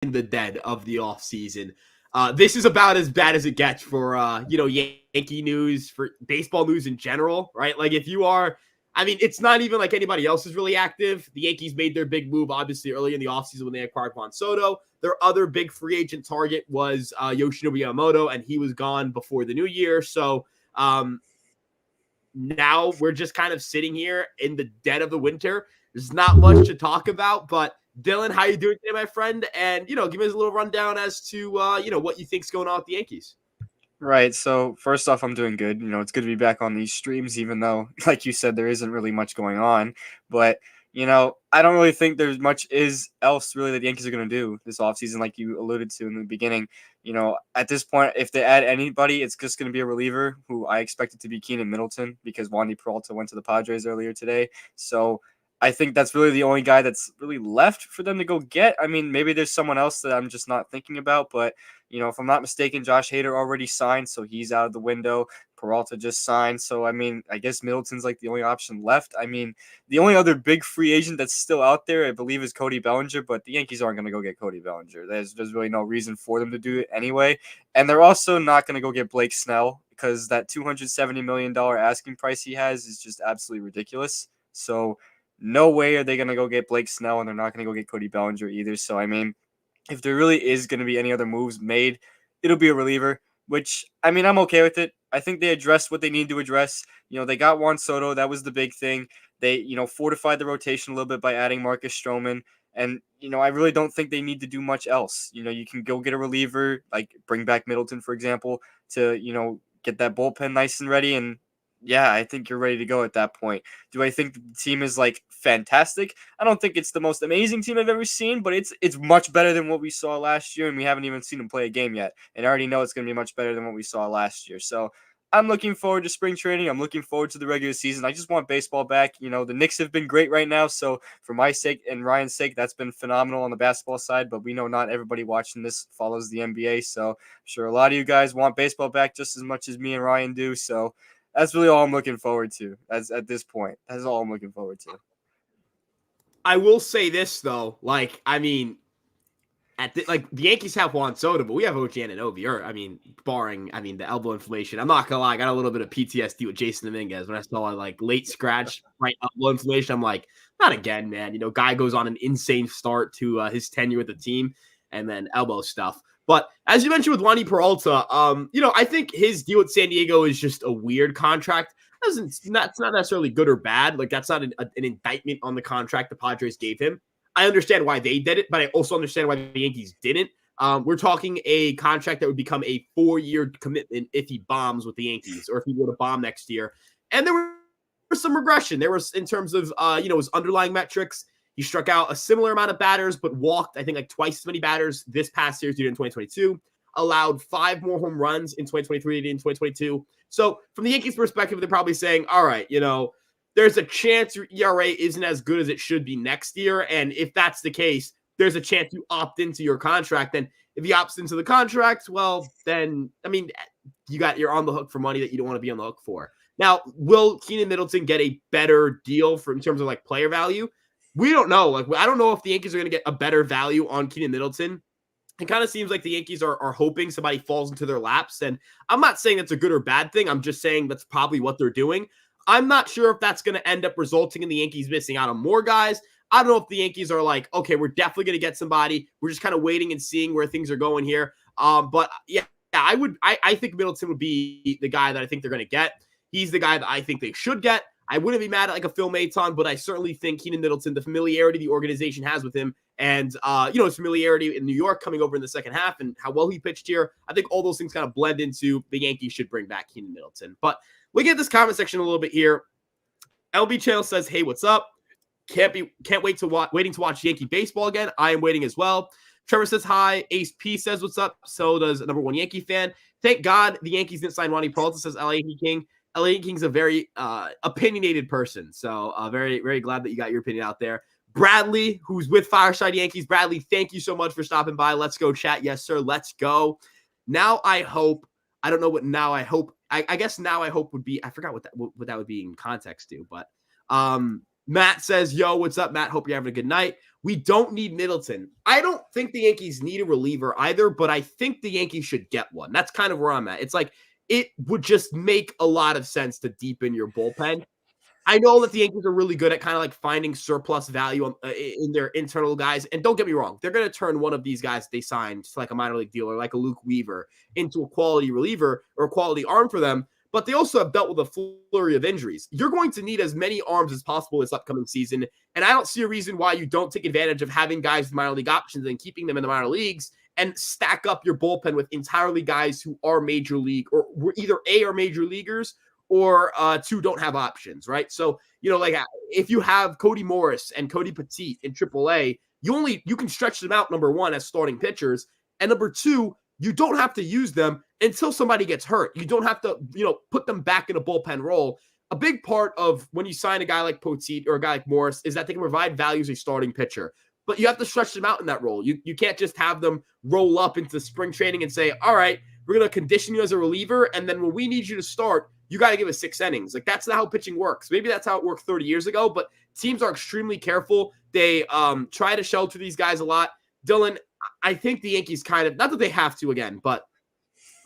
in the dead of the offseason. This is about as bad as it gets for, Yankee news, for baseball news in general, right? Like, if you are, I mean, it's not even like anybody else is really active. The Yankees made their big move, obviously, early in the offseason when they acquired Juan Soto. Their other big free agent target was Yoshinobu Yamamoto, and he was gone before the new year. So, now we're just kind of sitting here in the dead of the winter. There's not much to talk about, but Dylan, how you doing today, my friend? And, give us a little rundown as to, what you think's going on with the Yankees. Right. So first off, I'm doing good. It's good to be back on these streams, even though, like you said, there isn't really much going on. But I don't really think there's much is else really that the Yankees are going to do this offseason, like you alluded to in the beginning. At this point, if they add anybody, it's just going to be a reliever who I expect it to be Keenan Middleton because Wandy Peralta went to the Padres earlier today. So I think that's really the only guy that's really left for them to go get. I mean, maybe there's someone else that I'm just not thinking about, but if I'm not mistaken, Josh Hader already signed, so he's out of the window. Peralta just signed, so I mean, I guess Middleton's like the only option left. I mean, the only other big free agent that's still out there, I believe, is Cody Bellinger, but the Yankees aren't going to go get Cody Bellinger. There's really no reason for them to do it anyway, and they're also not going to go get Blake Snell because that $270 million asking price he has is just absolutely ridiculous. So no way are they going to go get Blake Snell, and they're not going to go get Cody Bellinger either. So I mean, if there really is going to be any other moves made, it'll be a reliever, which, I mean, I'm okay with it. I think they addressed what they need to address. They got Juan Soto. That was the big thing. They, fortified the rotation a little bit by adding Marcus Stroman. And, I really don't think they need to do much else. You can go get a reliever, like bring back Middleton, for example, to, get that bullpen nice and ready. And yeah, I think you're ready to go at that point. Do I think the team is like fantastic? I don't think it's the most amazing team I've ever seen, but it's much better than what we saw last year, and we haven't even seen them play a game yet. And I already know it's going to be much better than what we saw last year. So I'm looking forward to spring training. I'm looking forward to the regular season. I just want baseball back. The Knicks have been great right now, so for my sake and Ryan's sake, that's been phenomenal on the basketball side. But we know not everybody watching this follows the NBA, so I'm sure a lot of you guys want baseball back just as much as me and Ryan do. So that's really all I'm looking forward to at this point. That's all I'm looking forward to. I will say this, though. Like, I mean, the Yankees have Juan Soto, but we have OG Anunoby. Or, I mean, barring, the elbow inflammation. I'm not going to lie. I got a little bit of PTSD with Jason Dominguez when I saw, late scratch, right, elbow inflammation. I'm like, not again, man. Guy goes on an insane start to his tenure with the team and then elbow stuff. But as you mentioned with Wandy Peralta, I think his deal with San Diego is just a weird contract. It's not necessarily good or bad. Like, that's not an indictment on the contract the Padres gave him. I understand why they did it, but I also understand why the Yankees didn't. We're talking a contract that would become a 4-year commitment if he bombs with the Yankees or if he were to bomb next year. And there was some regression. There was in terms of, his underlying metrics. He struck out a similar amount of batters, but walked, I think, like twice as many batters this past series due in 2022. Allowed 5 more home runs in 2023 than in 2022. So from the Yankees' perspective, they're probably saying, all right, there's a chance your ERA isn't as good as it should be next year. And if that's the case, there's a chance you opt into your contract. And if he opts into the contract, well, then, you're on the hook for money that you don't want to be on the hook for. Now, will Keenan Middleton get a better deal in terms of player value? We don't know. I don't know if the Yankees are going to get a better value on Keenan Middleton. It kind of seems like the Yankees are hoping somebody falls into their laps. And I'm not saying that's a good or bad thing. I'm just saying that's probably what they're doing. I'm not sure if that's going to end up resulting in the Yankees missing out on more guys. I don't know if the Yankees are like, okay, we're definitely going to get somebody. We're just kind of waiting and seeing where things are going here. But yeah, I think Middleton would be the guy that I think they're going to get. He's the guy that I think they should get. I wouldn't be mad at a Phil Maton, but I certainly think Keenan Middleton, the familiarity the organization has with him, and his familiarity in New York coming over in the second half and how well he pitched here, I think all those things kind of blend into the Yankees should bring back Keenan Middleton. But looking at this comment section a little bit here, LB Channel says, "Hey, what's up? Waiting to watch Yankee baseball again. I am waiting as well." Trevor says hi. Ace P says, "What's up?" So does number one Yankee fan. Thank God the Yankees didn't sign Wandy Peralta, says LA King. LA King's a very opinionated person. So very, very glad that you got your opinion out there. Bradley, who's with Fireside Yankees. Bradley, thank you so much for stopping by. Let's go chat. Yes, sir. Let's go. Now I hope. I don't know what now I hope. I guess now I hope would be. I forgot what that would be in context to. But Matt says, yo, what's up, Matt? Hope you're having a good night. We don't need Middleton. I don't think the Yankees need a reliever either, but I think the Yankees should get one. That's kind of where I'm at. It's like it would just make a lot of sense to deepen your bullpen. I know that the Yankees are really good at kind of like finding surplus value in their internal guys. And don't get me wrong, they're going to turn one of these guys they signed to like a minor league dealer, like a Luke Weaver, into a quality reliever or a quality arm for them. But they also have dealt with a flurry of injuries. You're going to need as many arms as possible this upcoming season. And I don't see a reason why you don't take advantage of having guys with minor league options and keeping them in the minor leagues and stack up your bullpen with entirely guys who are major league or were either A, are major leaguers, or two, don't have options, right? So, like if you have Cody Morris and Cody Petit in AAA, you can stretch them out, number one, as starting pitchers. And number two, you don't have to use them until somebody gets hurt. You don't have to, put them back in a bullpen role. A big part of when you sign a guy like Petit or a guy like Morris is that they can provide value as a starting pitcher. But you have to stretch them out in that role. You can't just have them roll up into spring training and say, all right, we're going to condition you as a reliever, and then when we need you to start, you got to give us 6 innings. Like, that's not how pitching works. Maybe that's how it worked 30 years ago, but teams are extremely careful. They try to shelter these guys a lot. Dylan, I think the Yankees kind of, not that they have to again, but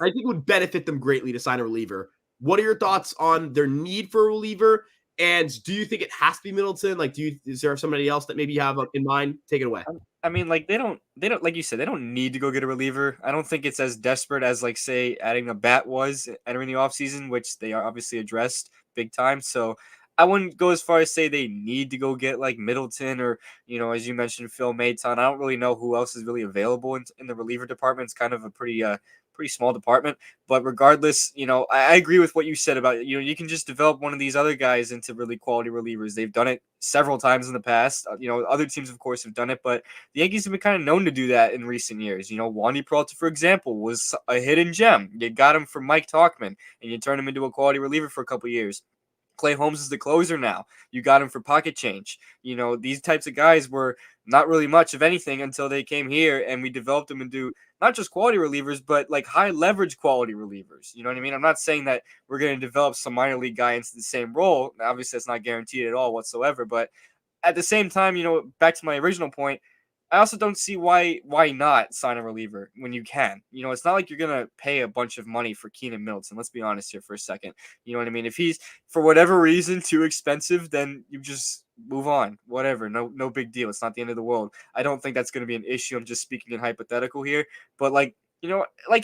I think it would benefit them greatly to sign a reliever. What are your thoughts on their need for a reliever? And do you think it has to be Middleton? Like, is there somebody else that maybe you have in mind? Take it away. I mean, like they don't, like you said, they don't need to go get a reliever. I don't think it's as desperate as like say adding a bat was entering the offseason, which they are obviously addressed big time. So I wouldn't go as far as say they need to go get like Middleton or, as you mentioned, Phil Maton. I don't really know who else is really available in the reliever department. It's kind of a pretty small department. But regardless, I agree with what you said about, you can just develop one of these other guys into really quality relievers. They've done it several times in the past. Other teams, of course, have done it, but the Yankees have been kind of known to do that in recent years. Wandy Peralta, for example, was a hidden gem. You got him from Mike Talkman, and you turned him into a quality reliever for a couple years. Clay Holmes is the closer now. You got him for pocket change. These types of guys were not really much of anything until they came here, and we developed them into not just quality relievers, but like high leverage quality relievers. You know what I mean? I'm not saying that we're going to develop some minor league guy into the same role. Obviously, that's not guaranteed at all whatsoever. But at the same time, back to my original point, I also don't see why not sign a reliever when you can. It's not like you're gonna pay a bunch of money for Keenan Middleton. Let's be honest here for a second. You know what I mean? If he's for whatever reason too expensive, then you just move on. Whatever, no big deal. It's not the end of the world. I don't think that's gonna be an issue. I'm just speaking in hypothetical here, but like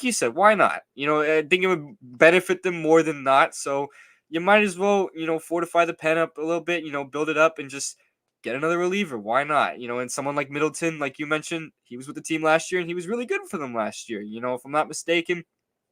you said, why not? I think it would benefit them more than not. So you might as well fortify the pen up a little bit. Build it up and just get another reliever. Why not? And someone like Middleton, like you mentioned, he was with the team last year and he was really good for them last year. If I'm not mistaken,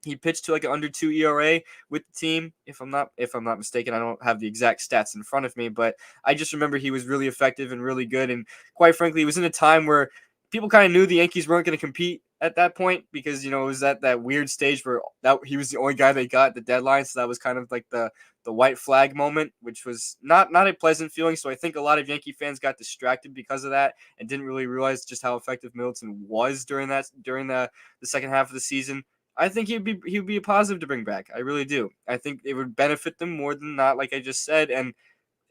he pitched to like an under 2 ERA with the team. If I'm not mistaken, I don't have the exact stats in front of me, but I just remember he was really effective and really good. And quite frankly, it was in a time where people kind of knew the Yankees weren't going to compete at that point because it was at that weird stage where he was the only guy they got at the deadline. So that was kind of like the white flag moment, which was not a pleasant feeling. So I think a lot of Yankee fans got distracted because of that and didn't really realize just how effective Middleton was during the second half of the season. I think he'd be a positive to bring back. I really do. I think it would benefit them more than not, like I just said, and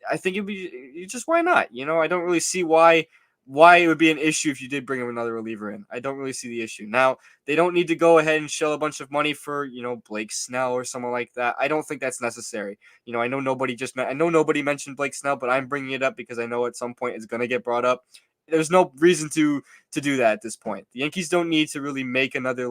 I think it'd be just why not? I don't really see why it would be an issue if you did bring him another reliever in. I don't really see the issue. Now, they don't need to go ahead and shell a bunch of money for, Blake Snell or someone like that. I don't think that's necessary. I know nobody mentioned Blake Snell, but I'm bringing it up because I know at some point it's going to get brought up. There's no reason to do that at this point. The Yankees don't need to really make another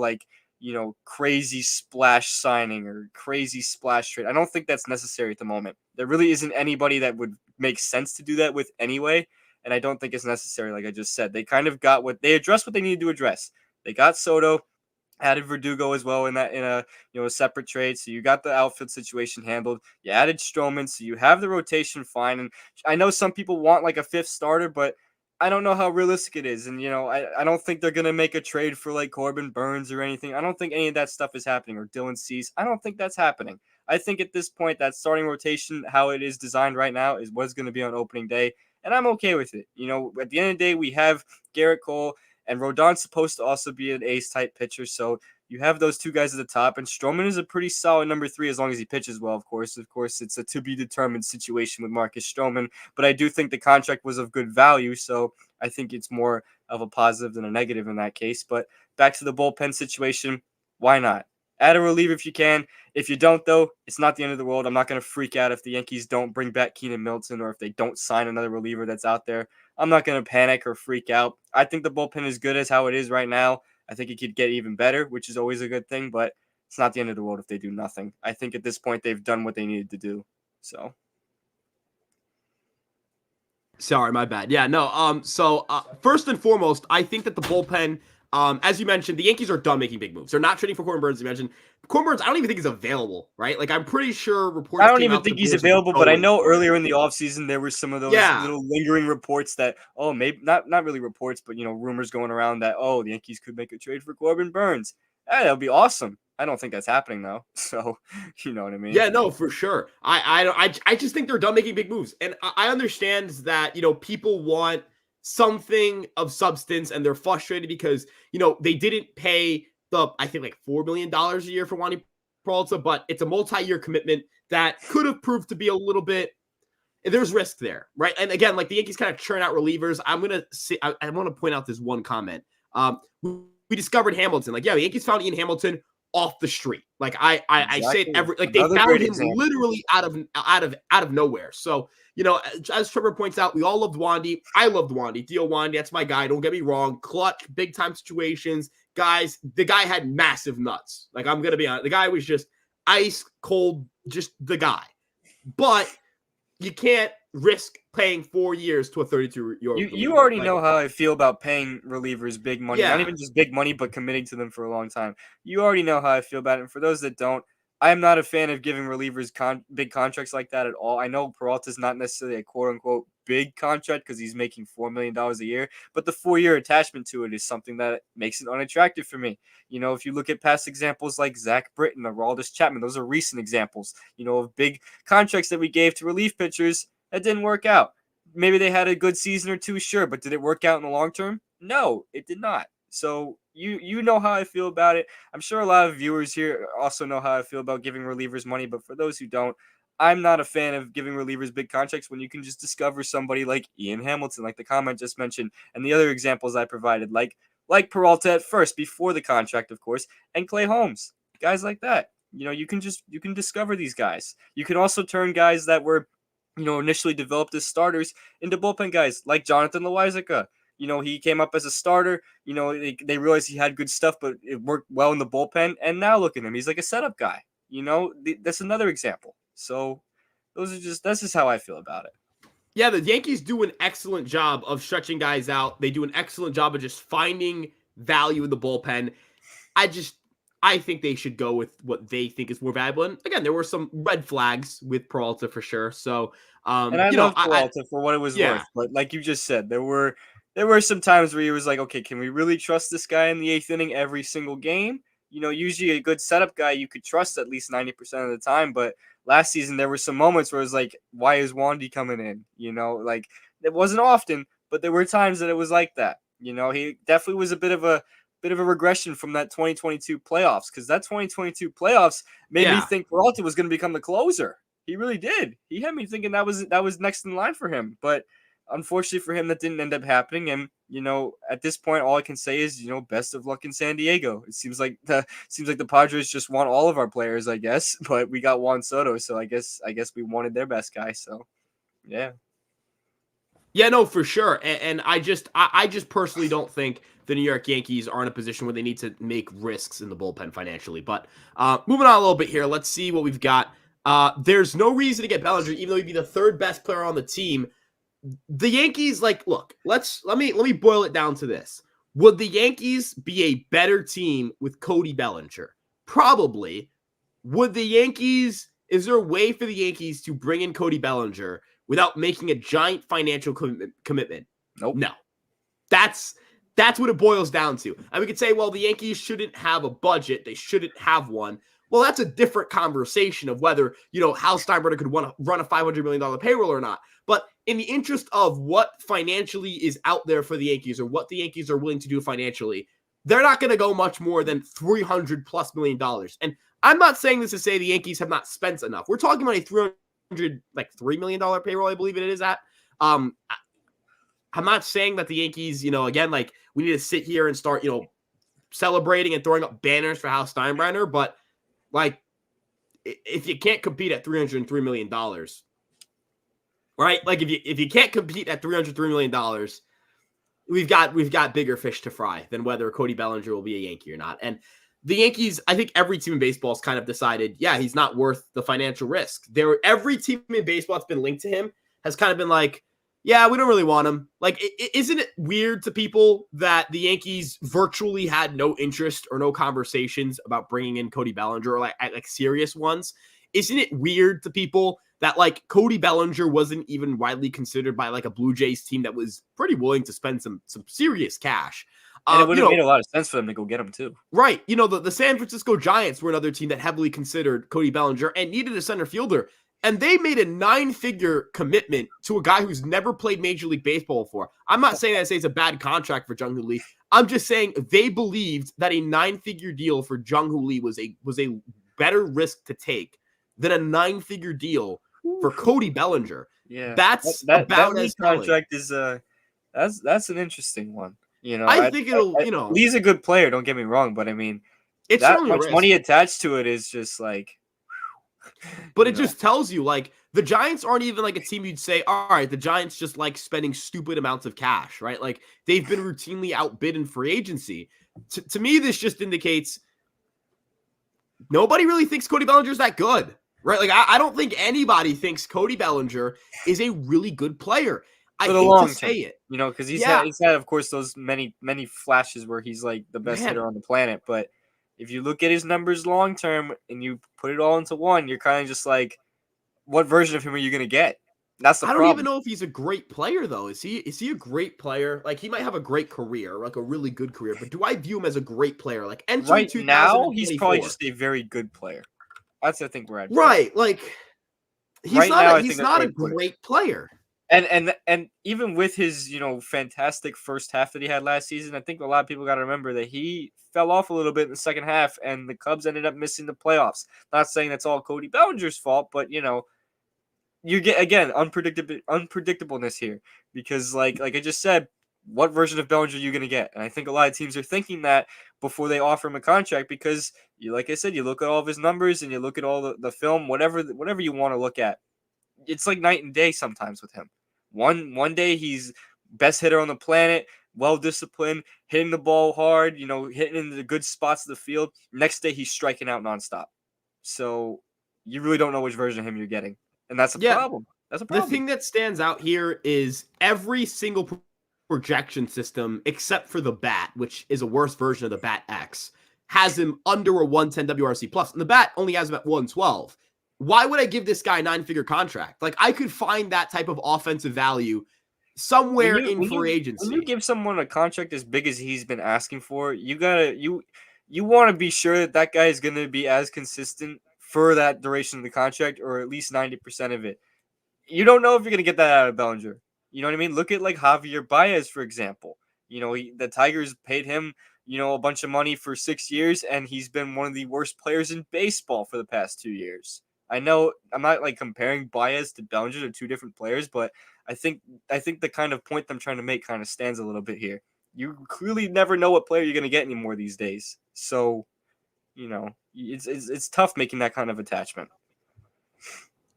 crazy splash signing or crazy splash trade. I don't think that's necessary at the moment. There really isn't anybody that would make sense to do that with anyway. And I don't think it's necessary, like I just said. They kind of got they addressed what they needed to address. They got Soto, added Verdugo as well in a separate trade. So you got the outfield situation handled. You added Stroman, so you have the rotation fine. And I know some people want like a fifth starter, but I don't know how realistic it is. And, I don't think they're going to make a trade for like Corbin Burns or anything. I don't think any of that stuff is happening, or Dylan Cease. I don't think that's happening. I think at this point that starting rotation, how it is designed right now, is what's going to be on opening day. And I'm okay with it. At the end of the day, we have Garrett Cole, and Rodon's supposed to also be an ace-type pitcher. So You have those two guys at the top, and Stroman is a pretty solid number 3 as long as he pitches well, of course. Of course, it's a to-be-determined situation with Marcus Stroman, but I do think the contract was of good value, so I think it's more of a positive than a negative in that case. But back to the bullpen situation, why not? Add a reliever if you can. If you don't, though, it's not the end of the world. I'm not going to freak out if the Yankees don't bring back Keenan Milton or if they don't sign another reliever that's out there. I'm not going to panic or freak out. I think the bullpen is good as how it is right now. I think it could get even better, which is always a good thing, but it's not the end of the world if they do nothing. I think at this point they've done what they needed to do. So. Sorry, my bad. Yeah, no. First and foremost, I think that the bullpen, as you mentioned, the Yankees are done making big moves. They're not trading for Corbin Burns. You mentioned Corbin Burns. I don't even think he's available, right? Like, I'm pretty sure reports. I don't even think he's available, but I know earlier in the offseason there were some of those little lingering reports that, maybe not really reports, but rumors going around that the Yankees could make a trade for Corbin Burns. That would be awesome. I don't think that's happening though. So, you know what I mean? Yeah, no, for sure. I just think they're done making big moves. And I understand that, people want something of substance and they're frustrated because, they didn't pay I think like $4 million a year for Wandy Peralta, but it's a multi-year commitment that could have proved to be a little bit, there's risk there, right? And again, like the Yankees kind of churn out relievers. I want to point out this one comment. We discovered Hamilton. Like, yeah, the Yankees found Ian Hamilton off the street. Like I say it they found him literally out of nowhere. So, as Trevor points out, we all loved Wandy. I loved Wandy. Theo Wandy, that's my guy. Don't get me wrong. Clutch, big time situations. Guys, the guy had massive nuts. Like, I'm gonna be honest. The guy was just ice cold, just the guy. But you can't risk paying 4 years to a 32-year-old. You already know how I feel about paying relievers big money. Yeah. Not even just big money, but committing to them for a long time. You already know how I feel about it. And for those that don't, I am not a fan of giving relievers big contracts like that at all. I know Peralta's not necessarily a quote-unquote big contract because he's making $4 million a year, but the 4-year attachment to it is something that makes it unattractive for me. If you look at past examples like Zach Britton or Aroldis Chapman, those are recent examples, of big contracts that we gave to relief pitchers that didn't work out. Maybe they had a good season or two, sure, but did it work out in the long term? No, it did not. So you know how I feel about it. I'm sure a lot of viewers here also know how I feel about giving relievers money, but for those who don't, I'm not a fan of giving relievers big contracts when you can just discover somebody like Ian Hamilton, like the comment just mentioned, and the other examples I provided, like Peralta at first, before the contract, of course, and Clay Holmes, guys like that. You can discover these guys. You can also turn guys that were initially developed as starters into bullpen guys like Jonathan Loaisiga. He came up as a starter. They realized he had good stuff, but it worked well in the bullpen. And now look at him. He's like a setup guy. That's another example. So that's just how I feel about it. Yeah, the Yankees do an excellent job of stretching guys out. They do an excellent job of just finding value in the bullpen. I think they should go with what they think is more valuable. And again, there were some red flags with Peralta for sure. So, and I love Peralta for what it was worth. But like you just said, there were some times where he was like, okay, can we really trust this guy in the 8th inning every single game? Usually a good setup guy you could trust at least 90% of the time. But last season, there were some moments where it was like, why is Wandy coming in? Like it wasn't often, but there were times that it was like that. He definitely was a bit of a regression from that 2022 playoffs, because that 2022 playoffs made me think Peralta was going to become the closer. He really did. He had me thinking that was next in line for him. But unfortunately for him, that didn't end up happening. And, at this point, all I can say is, best of luck in San Diego. It seems like the Padres just want all of our players, I guess. But we got Juan Soto, so I guess we wanted their best guy. So, yeah. Yeah, no, for sure. And I just personally don't think the New York Yankees are in a position where they need to make risks in the bullpen financially. But moving on a little bit here, let's see what we've got. There's no reason to get Bellinger, even though he'd be the 3rd best player on the team. The Yankees, look, let me boil it down to this. Would the Yankees be a better team with Cody Bellinger? Probably. Is there a way for the Yankees to bring in Cody Bellinger without making a giant financial commitment? Nope. No. That's what it boils down to. And we could say, well, the Yankees shouldn't have a budget. They shouldn't have one. Well, that's a different conversation of whether, Hal Steinbrenner could run a $500 million payroll or not. But in the interest of what financially is out there for the Yankees, or what the Yankees are willing to do financially, they're not going to go much more than $300+ million. And I'm not saying this to say the Yankees have not spent enough. We're talking about a $3 million payroll, I believe it is at. I'm not saying that the Yankees, again, like we need to sit here and start, celebrating and throwing up banners for Hal Steinbrenner, but like if you can't compete at $303 million, right? Like if you can't compete at $303 million, we've got bigger fish to fry than whether Cody Bellinger will be a Yankee or not. And the Yankees, I think every team in baseball has kind of decided, yeah, he's not worth the financial risk. Every team in baseball that's been linked to him has kind of been like, yeah, we don't really want him. Like, isn't it weird to people that the Yankees virtually had no interest or no conversations about bringing in Cody Bellinger, or like serious ones? Isn't it weird to people that like Cody Bellinger wasn't even widely considered by like a Blue Jays team that was pretty willing to spend some serious cash? And it would have made a lot of sense for them to go get him too. Right. The San Francisco Giants were another team that heavily considered Cody Bellinger and needed a center fielder. And they made a 9-figure commitment to a guy who's never played Major League Baseball before. I'm not saying that it's a bad contract for Jung-Hoo Lee. I'm just saying they believed that a 9-figure deal for Jung-Hoo Lee was a better risk to take than a 9-figure deal for Cody Bellinger. Yeah, that's that about as contract is that's an interesting one. I think it'll. Lee's a good player. Don't get me wrong, but I mean, it's that much money attached to it is just like. But it just tells you, like, the Giants aren't even like a team you'd say, all right, the Giants just like spending stupid amounts of cash, right? Like, they've been routinely outbid in free agency. To me, this just indicates nobody really thinks Cody Bellinger is that good, right? Like, I don't think anybody thinks Cody Bellinger is a really good player. I hate to say it. Because he's had, of course, those many flashes where he's like the best hitter on the planet, but if you look at his numbers long term and you put it all into one, you're kind of just like, what version of him are you going to get? That's the problem. I don't even know if he's a great player, though. Is he a great player? Like, he might have a great career, like a really good career, but do I view him as a great player? Like, right now, he's probably just a very good player. That's, I think, where I'm right. Like, he's not a great player. And even with his, fantastic first half that he had last season, I think a lot of people got to remember that he fell off a little bit in the second half, and the Cubs ended up missing the playoffs. Not saying that's all Cody Bellinger's fault, but you get again unpredictableness here because, like I just said, what version of Bellinger are you going to get? And I think a lot of teams are thinking that before they offer him a contract because, like I said, you look at all of his numbers and you look at all the film, whatever you want to look at. It's like night and day sometimes with him. One day he's best hitter on the planet, well disciplined, hitting the ball hard, hitting in the good spots of the field. Next day he's striking out nonstop. So you really don't know which version of him you're getting, and that's a problem. That's a problem. The thing that stands out here is every single projection system, except for the Bat, which is a worse version of the Bat X, has him under a 110 WRC plus, and the Bat only has him at 112. Why would I give this guy a 9-figure contract? Like, I could find that type of offensive value somewhere in free agency. When you give someone a contract as big as he's been asking for, you want to be sure that guy is going to be as consistent for that duration of the contract, or at least 90% of it. You don't know if you're going to get that out of Bellinger. You know what I mean? Look at like Javier Baez, for example. The Tigers paid him, a bunch of money for 6 years, and he's been one of the worst players in baseball for the past 2 years. I know I'm not like comparing Baez to Bellinger to two different players, but I think the kind of point I'm trying to make kind of stands a little bit here. You clearly never know what player you're going to get anymore these days. So, it's tough making that kind of attachment.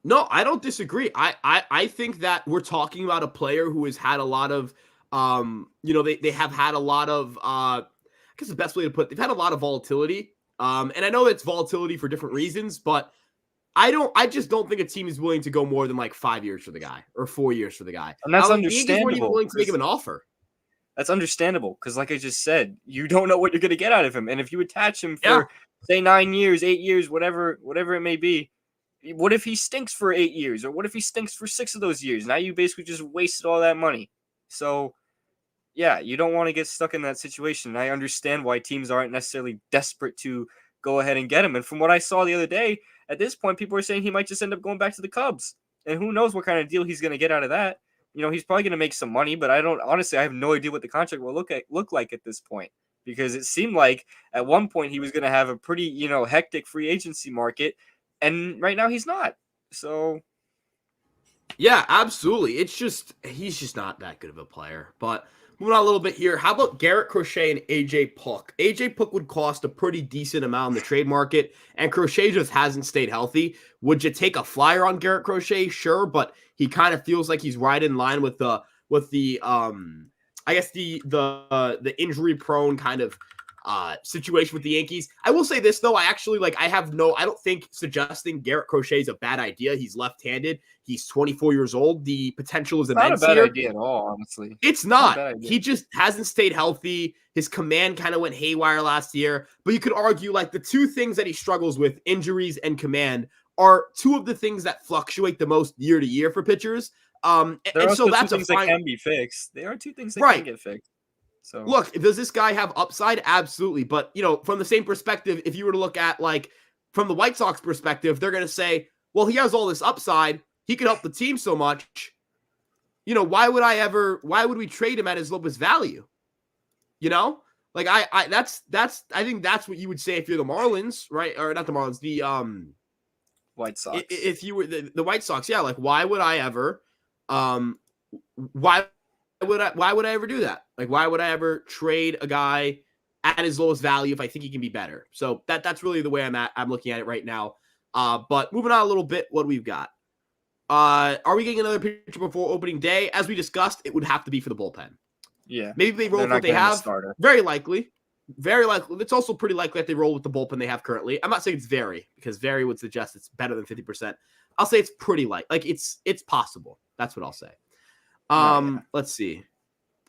No, I don't disagree. I think that we're talking about a player who has had a lot of, they have had a lot of, I guess the best way to put it, they've had a lot of volatility. And I know it's volatility for different reasons, but I just don't think a team is willing to go more than like 5 years for the guy or 4 years for the guy. And that's understandable. The Yankees weren't even willing to make him an offer. That's understandable because, like I just said, you don't know what you're going to get out of him. And if you attach him for, say, 9 years, 8 years, whatever it may be, what if he stinks for 8 years? Or what if he stinks for 6 of those years? Now you basically just wasted all that money. So, yeah, you don't want to get stuck in that situation. And I understand why teams aren't necessarily desperate to go ahead and get him. And from what I saw the other day, at this point, people are saying he might just end up going back to the Cubs. And who knows what kind of deal he's going to get out of that. He's probably going to make some money, but I have no idea what the contract will look like at this point because it seemed like at one point he was going to have a pretty, hectic free agency market, and right now he's not. So Yeah, absolutely. He's just not that good of a player. But moving on a little bit here, how about Garrett Crochet and AJ Puk? AJ Puk would cost a pretty decent amount in the trade market, and Crochet just hasn't stayed healthy. Would you take a flyer on Garrett Crochet? Sure, but he kind of feels like he's right in line with the I guess the injury prone kind of situation with the Yankees. I will say this though, I don't think suggesting Garrett Crochet is a bad idea. He's left-handed. He's 24 years old. The potential is immense. Not a bad here. idea at all, honestly. It's not. He just hasn't stayed healthy. His command kind of went haywire last year. But you could argue like the two things that he struggles with, injuries and command, are two of the things that fluctuate the most year to year for pitchers. There and are so that's two things that can be fixed. There are two things that can get fixed. So look, does this guy have upside? Absolutely. But, from the same perspective, if you were to look at like from the White Sox perspective, they're going to say, well, he has all this upside. He could help the team so much. Why would we trade him at his lowest value? Like I think that's what you would say if you're the Marlins, right? Or not the Marlins, the White Sox. If you were the White Sox, yeah, like why would I ever why would I ever do that? Like, why would I ever trade a guy at his lowest value if I think he can be better? So that's really the way I'm looking at it right now. But moving on a little bit, what we've got. Are we getting another pitcher before opening day? As we discussed, it would have to be for the bullpen. Yeah. Maybe they roll with what they have. Very likely. Very likely. It's also pretty likely that they roll with the bullpen they have currently. I'm not saying it's very, because very would suggest it's better than 50%. I'll say it's pretty light. Like it's possible. That's what I'll say. Let's see.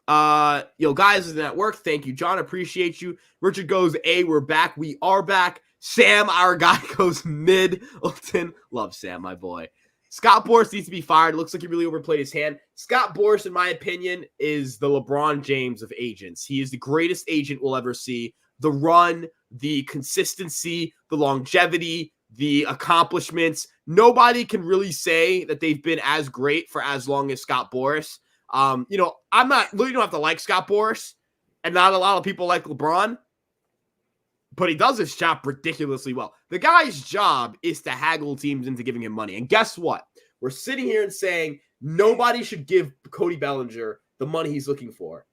Guys is at work. Thank you, John. Appreciate you. Richard goes, we're back. We are back. Sam, our guy, goes mid. Ulton. Love Sam, my boy. Scott Boras needs to be fired. Looks like he really overplayed his hand. Scott Boras, in my opinion, is the LeBron James of agents. He is the greatest agent we'll ever see. The run, the consistency, the longevity, the accomplishments. Nobody can really say that they've been as great for as long as Scott Boras. You don't have to like Scott Boras, and not a lot of people like LeBron, but he does his job ridiculously well. The guy's job is to haggle teams into giving him money. And guess what? We're sitting here and saying nobody should give Cody Bellinger the money he's looking for,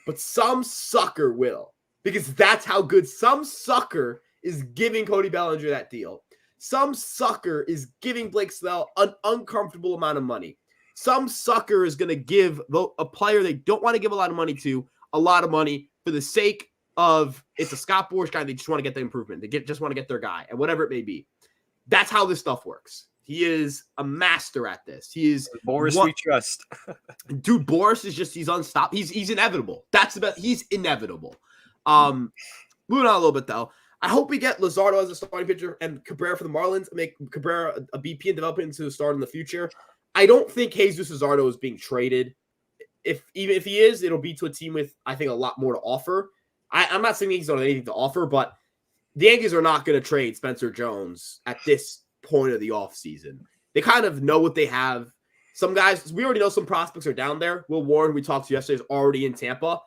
but some sucker will, because that's how good some sucker is giving Cody Bellinger that deal. Some sucker is giving Blake Snell an uncomfortable amount of money. Some sucker is going to give a player they don't want to give a lot of money to a lot of money for the sake of it's a Scott Boras guy. They just want to get the improvement. They just want to get their guy, and whatever it may be. That's how this stuff works. He is a master at this. He is Boras we trust. Dude, Boras is he's unstoppable. He's inevitable. He's inevitable. Moving on a little bit though. I hope we get Luzardo as a starting pitcher and Cabrera for the Marlins, and make Cabrera a BP and develop it into a start in the future. I don't think Jesus Luzardo is being traded. Even if he is, it'll be to a team with, I think, a lot more to offer. I'm not saying the Yankees don't have anything to offer, but the Yankees are not going to trade Spencer Jones at this point of the offseason. They kind of know what they have. Some guys, we already know some prospects are down there. Will Warren, we talked to yesterday, is already in Tampa.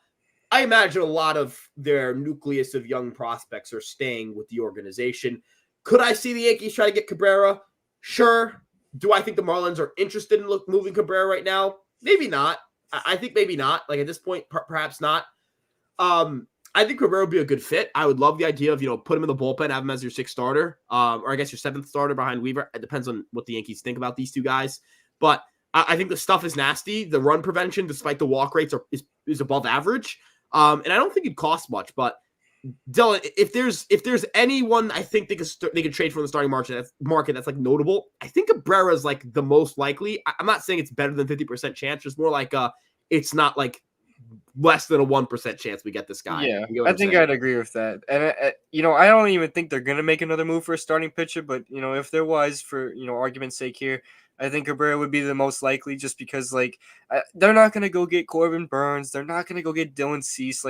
I imagine a lot of their nucleus of young prospects are staying with the organization. Could I see the Yankees try to get Cabrera? Sure. Do I think the Marlins are interested in moving Cabrera right now? Maybe not. I think maybe not. Like at this point, perhaps not. I think Cabrera would be a good fit. I would love the idea of, put him in the bullpen, have him as your sixth starter, or I guess your seventh starter behind Weaver. It depends on what the Yankees think about these two guys. But I think the stuff is nasty. The run prevention, despite the walk rates, is above average. And I don't think it costs much. But Dylan, if there's anyone I think they could trade from the starting market that's like notable, I think Cabrera is like the most likely. I'm not saying it's better than 50% chance. It's more like it's not like less than a 1% chance we get this guy. Yeah, I think I'd agree with that. And I don't even think they're gonna make another move for a starting pitcher. But if there was, for argument's sake here, I think Cabrera would be the most likely, just because they're not gonna go get Corbin Burns. They're not gonna go get Dylan Cease.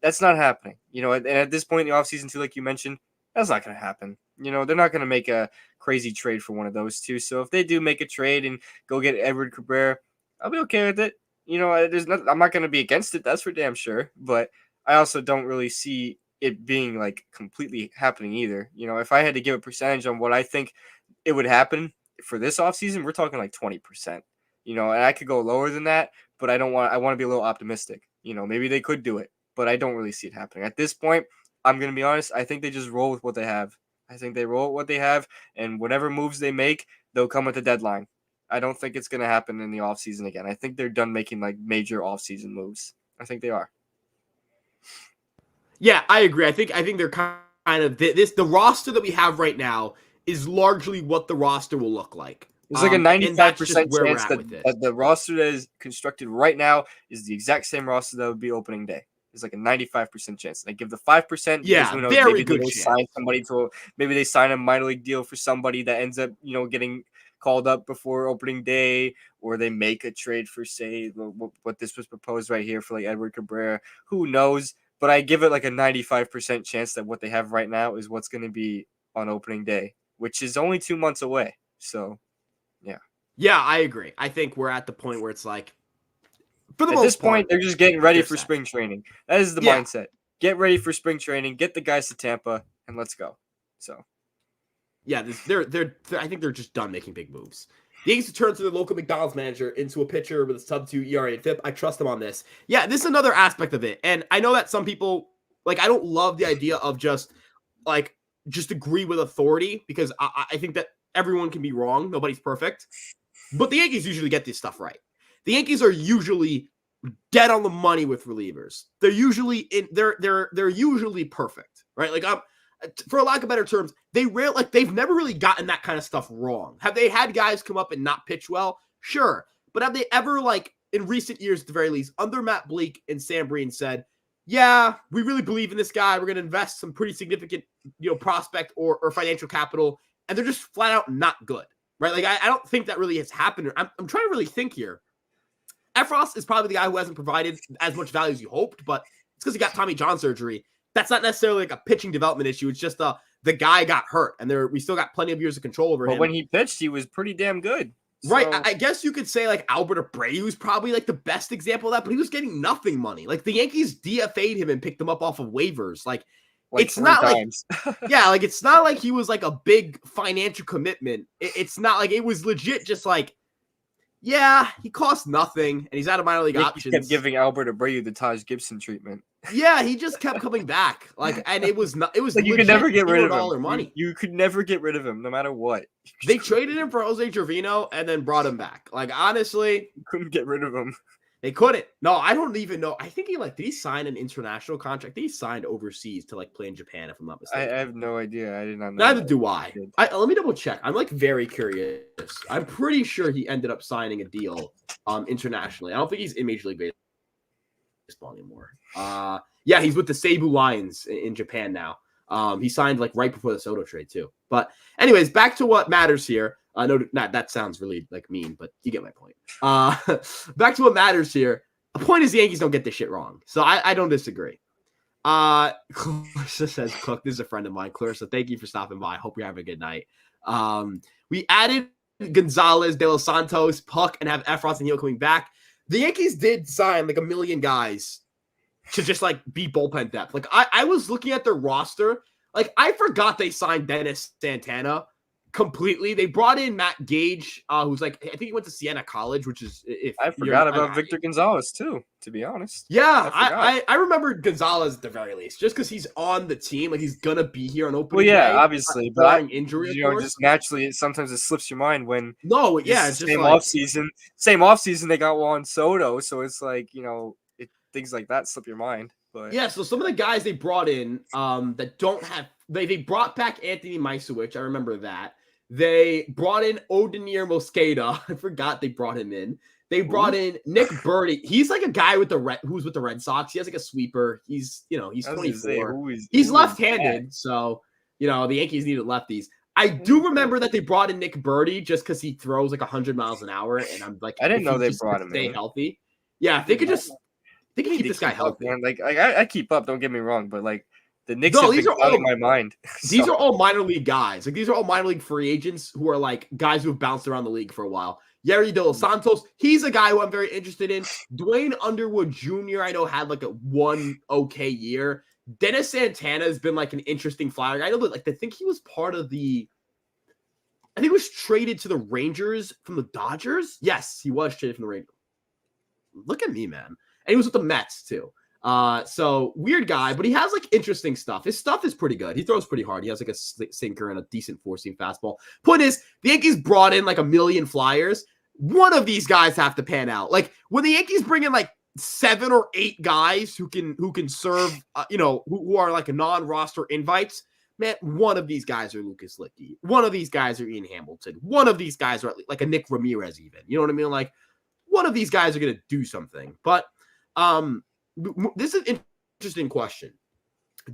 That's not happening. And at this point in the offseason too, like you mentioned, that's not gonna happen. They're not gonna make a crazy trade for one of those two. So if they do make a trade and go get Edward Cabrera, I'll be okay with it. I'm not going to be against it. That's for damn sure. But I also don't really see it being like completely happening either. If I had to give a percentage on what I think it would happen for this offseason, we're talking like 20%. And I could go lower than that, but I want to be a little optimistic. Maybe they could do it, but I don't really see it happening. At this point, I'm going to be honest, I think they just roll with what they have. I think they roll with what they have, and whatever moves they make, they'll come at the deadline. I don't think it's going to happen in the offseason again. I think they're done making like major offseason moves. I think they are. Yeah, I agree. I think they're kind of the roster that we have right now is largely what the roster will look like. There's like a 95% where chance that the roster that is constructed right now is the exact same roster that would be opening day. There's like a 95% chance. And I give the 5%. Yeah, who knows, very good chance. Maybe they sign a minor league deal for somebody that ends up, getting called up before opening day, or they make a trade for, say, what this was proposed right here for like Edward Cabrera. Who knows? But I give it like a 95% chance that what they have right now is what's going to be on opening day, which is only 2 months away. So, yeah. Yeah, I agree. I think we're at the point where it's like, for the at most this point, part, they're just getting ready for spring training. That is the mindset. Get ready for spring training. Get the guys to Tampa, and let's go. So, yeah, I think they're just done making big moves. The Yankees turn to the local McDonald's manager into a pitcher with a sub-2 ERA and FIP. I trust them on this. Yeah, this is another aspect of it. And I know that some people, like, I don't love the idea of just agree with authority, because I think that everyone can be wrong. Nobody's perfect. But the Yankees usually get this stuff right. The Yankees are usually dead on the money with relievers. They're usually they're usually perfect, right? Like, for lack of better terms, they've never really gotten that kind of stuff wrong. Have they had guys come up and not pitch well? Sure. But have they ever, like, in recent years at the very least, under Matt Bleak and Sam Breen said, yeah, we really believe in this guy, we're going to invest some pretty significant, prospect or financial capital, and they're just flat out not good, right? Like, I don't think that really has happened. I'm trying to really think here. Efros is probably the guy who hasn't provided as much value as you hoped, but it's because he got Tommy John surgery. That's not necessarily like a pitching development issue. It's just the guy got hurt, and we still got plenty of years of control over him. But when he pitched, he was pretty damn good. Right. I guess you could say like Albert Abreu is probably like the best example of that, but he was getting nothing money. Like, the Yankees DFA'd him and picked him up off of waivers. Like it's not times. like it's not like he was like a big financial commitment. It's not like it was legit. Just like, yeah, he costs nothing and he's out of minor league options. Kept giving Albert Abreu the Taj Gibson treatment. Yeah, he just kept coming back. Like, and it was like you could never get rid of him. Money. You could never get rid of him, no matter what. They traded him for Jose Trevino and then brought him back. Like, honestly, you couldn't get rid of him. They couldn't. No, I don't even know. I think did he sign an international contract? He signed overseas to like play in Japan, if I'm not mistaken. I have no idea. I did not know. Neither do I. Let me double check. I'm like very curious. I'm pretty sure he ended up signing a deal internationally. I don't think he's in Major League Baseball anymore. Yeah, he's with the Seibu Lions in Japan now. He signed like right before the Soto trade too. But anyways, back to what matters here. No, that sounds really like mean, but you get my point. Back to what matters here. The point is the Yankees don't get this shit wrong. So I don't disagree. Clarissa says, Cook, this is a friend of mine. Clarissa, thank you for stopping by. Hope you're having a good night. We added Gonzalez, De Los Santos, Puck, and have Efros and Hill coming back. The Yankees did sign like a million guys to just like be bullpen depth. Like, I was looking at their roster. Like, I forgot they signed Dennis Santana completely. They brought in Matt Gage, who's like, I think he went to Siena College, which is I forgot about Victor Gonzalez too, to be honest. Yeah, I remember Gonzalez at the very least, just because he's on the team, like he's gonna be here on opening. Well, yeah, day, obviously, but injury, just naturally, sometimes it slips your mind when it's just same offseason they got Juan Soto, so it's like things like that slip your mind. But yeah, so some of the guys they brought in that don't have they brought back Anthony Misewicz. I remember that. They brought in Odenier Mosqueda. I forgot they brought him in. They brought in Nick Birdie. He's like a guy who's with the Red Sox. He has like a sweeper. He's 24. He's left-handed, so the Yankees needed lefties. I do remember that they brought in Nick Birdie just because he throws like 100 miles an hour, and I'm like, I didn't know they brought him stay in. Healthy. Yeah, they could keep this guy healthy. Man. Like I keep up. Don't get me wrong, but like The Knicks No, have been clouding my mind. These are all minor league guys. Like, these are all minor league free agents who are like guys who have bounced around the league for a while. Yerry De Los Santos, he's a guy who I'm very interested in. Dwayne Underwood Jr., I know, had like a one okay year. Dennis Santana has been like an interesting flyer guy. I know, but like I think he was part of the. I think he was traded to the Rangers from the Dodgers. Yes, he was traded from the Rangers. Look at me, man. And he was with the Mets too. So weird guy, but he has like interesting stuff. His stuff is pretty good. He throws pretty hard. He has like a sinker and a decent four-seam fastball. Point is, the Yankees brought in like 1 million flyers. One of these guys have to pan out. Like when the Yankees bring in like 7 or 8 guys who can serve, who are like a non-roster invites. Man, one of these guys are Lucas Licky. One of these guys are Ian Hamilton. One of these guys are like a Nick Ramirez even. You know what I mean? Like one of these guys are going to do something. But this is an interesting question.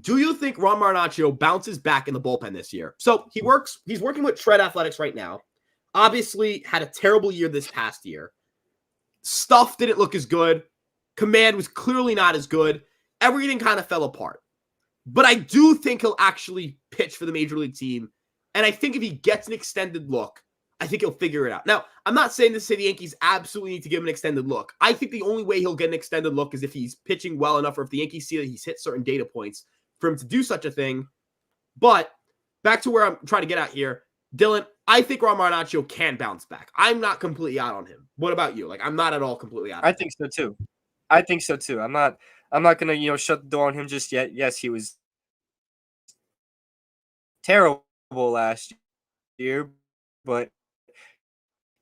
Do you think Ron Marinaccio bounces back in the bullpen this year? So he's working with Shred Athletics right now. Obviously had a terrible year this past year. Stuff didn't look as good. Command was clearly not as good. Everything kind of fell apart. But I do think he'll actually pitch for the major league team. And I think if he gets an extended look, I think he'll figure it out. Now, I'm not saying to say the Yankees absolutely need to give him an extended look. I think the only way he'll get an extended look is if he's pitching well enough or if the Yankees see that he's hit certain data points for him to do such a thing. But back to where I'm trying to get at here, Dylan, I think Ron Marinaccio can bounce back. I'm not completely out on him. What about you? Like, I'm not at all completely out on him. I think so too. I'm not going to, shut the door on him just yet. Yes, he was terrible last year, but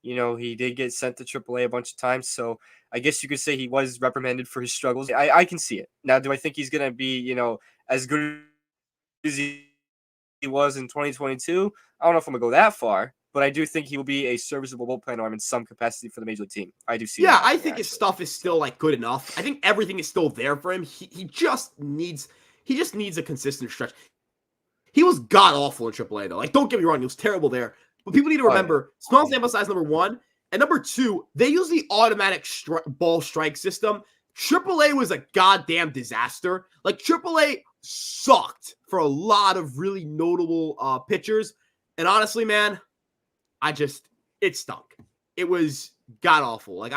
he did get sent to AAA a bunch of times, so I guess you could say he was reprimanded for his struggles. I can see it. Now, do I think he's going to be, as good as he was in 2022? I don't know if I'm going to go that far, but I do think he will be a serviceable bullpen arm in some capacity for the major league team. I do see that. Yeah, I think his stuff is still like good enough. I think everything is still there for him. He just needs a consistent stretch. He was god-awful in AAA, though. Like, don't get me wrong, he was terrible there. But people need to remember, small sample size, number 1. And number 2, they use the automatic ball strike system. AAA was a goddamn disaster. Like, AAA sucked for a lot of really notable pitchers. And honestly, man, it stunk. It was god-awful. Like,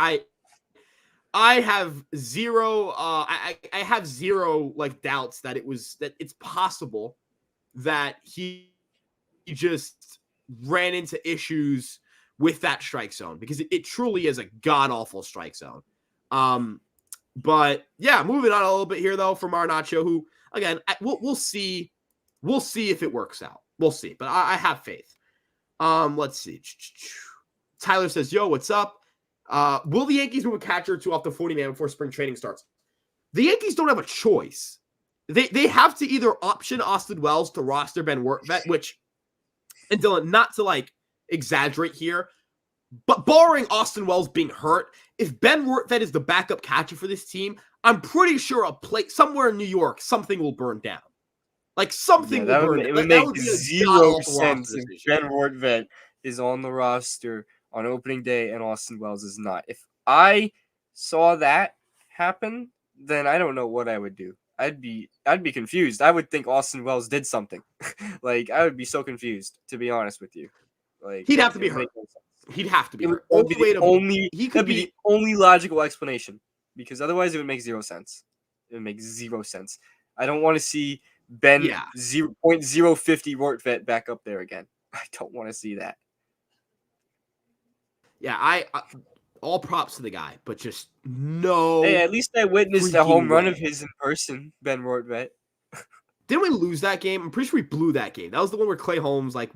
I have zero, I have zero, like, doubts that it's possible that he just ran into issues with that strike zone because it truly is a god-awful strike zone. But yeah, moving on a little bit here though for Marinaccio, who again we'll see if it works out. We'll see, but I have faith. Let's see. Tyler says, "Yo, what's up? Will the Yankees move a catcher or two off the 40-man before spring training starts?" The Yankees don't have a choice. They have to either option Austin Wells to roster Ben Wertvet, which, and Dylan, not to like exaggerate here, but barring Austin Wells being hurt, if Ben Wertvet is the backup catcher for this team, I'm pretty sure a place somewhere in New York, something will burn down. Like something will burn down. It would make zero sense if Ben Wertvet is on the roster on opening day and Austin Wells is not. If I saw that happen, then I don't know what I would do. I'd be confused. I would think Austin Wells did something. Like I would be so confused, to be honest with you. Like he'd have to be hurt. He'd have to be hurt. That'd be the only logical explanation, because otherwise it would make zero sense. It would make zero sense. I don't want to see Ben 0.050 Wertvet back up there again. I don't want to see that. Yeah, I all props to the guy, but just no. Hey, at least I witnessed a home run of his in person, Ben Wertvet. Didn't we lose that game? I'm pretty sure we blew that game. That was the one where Clay Holmes like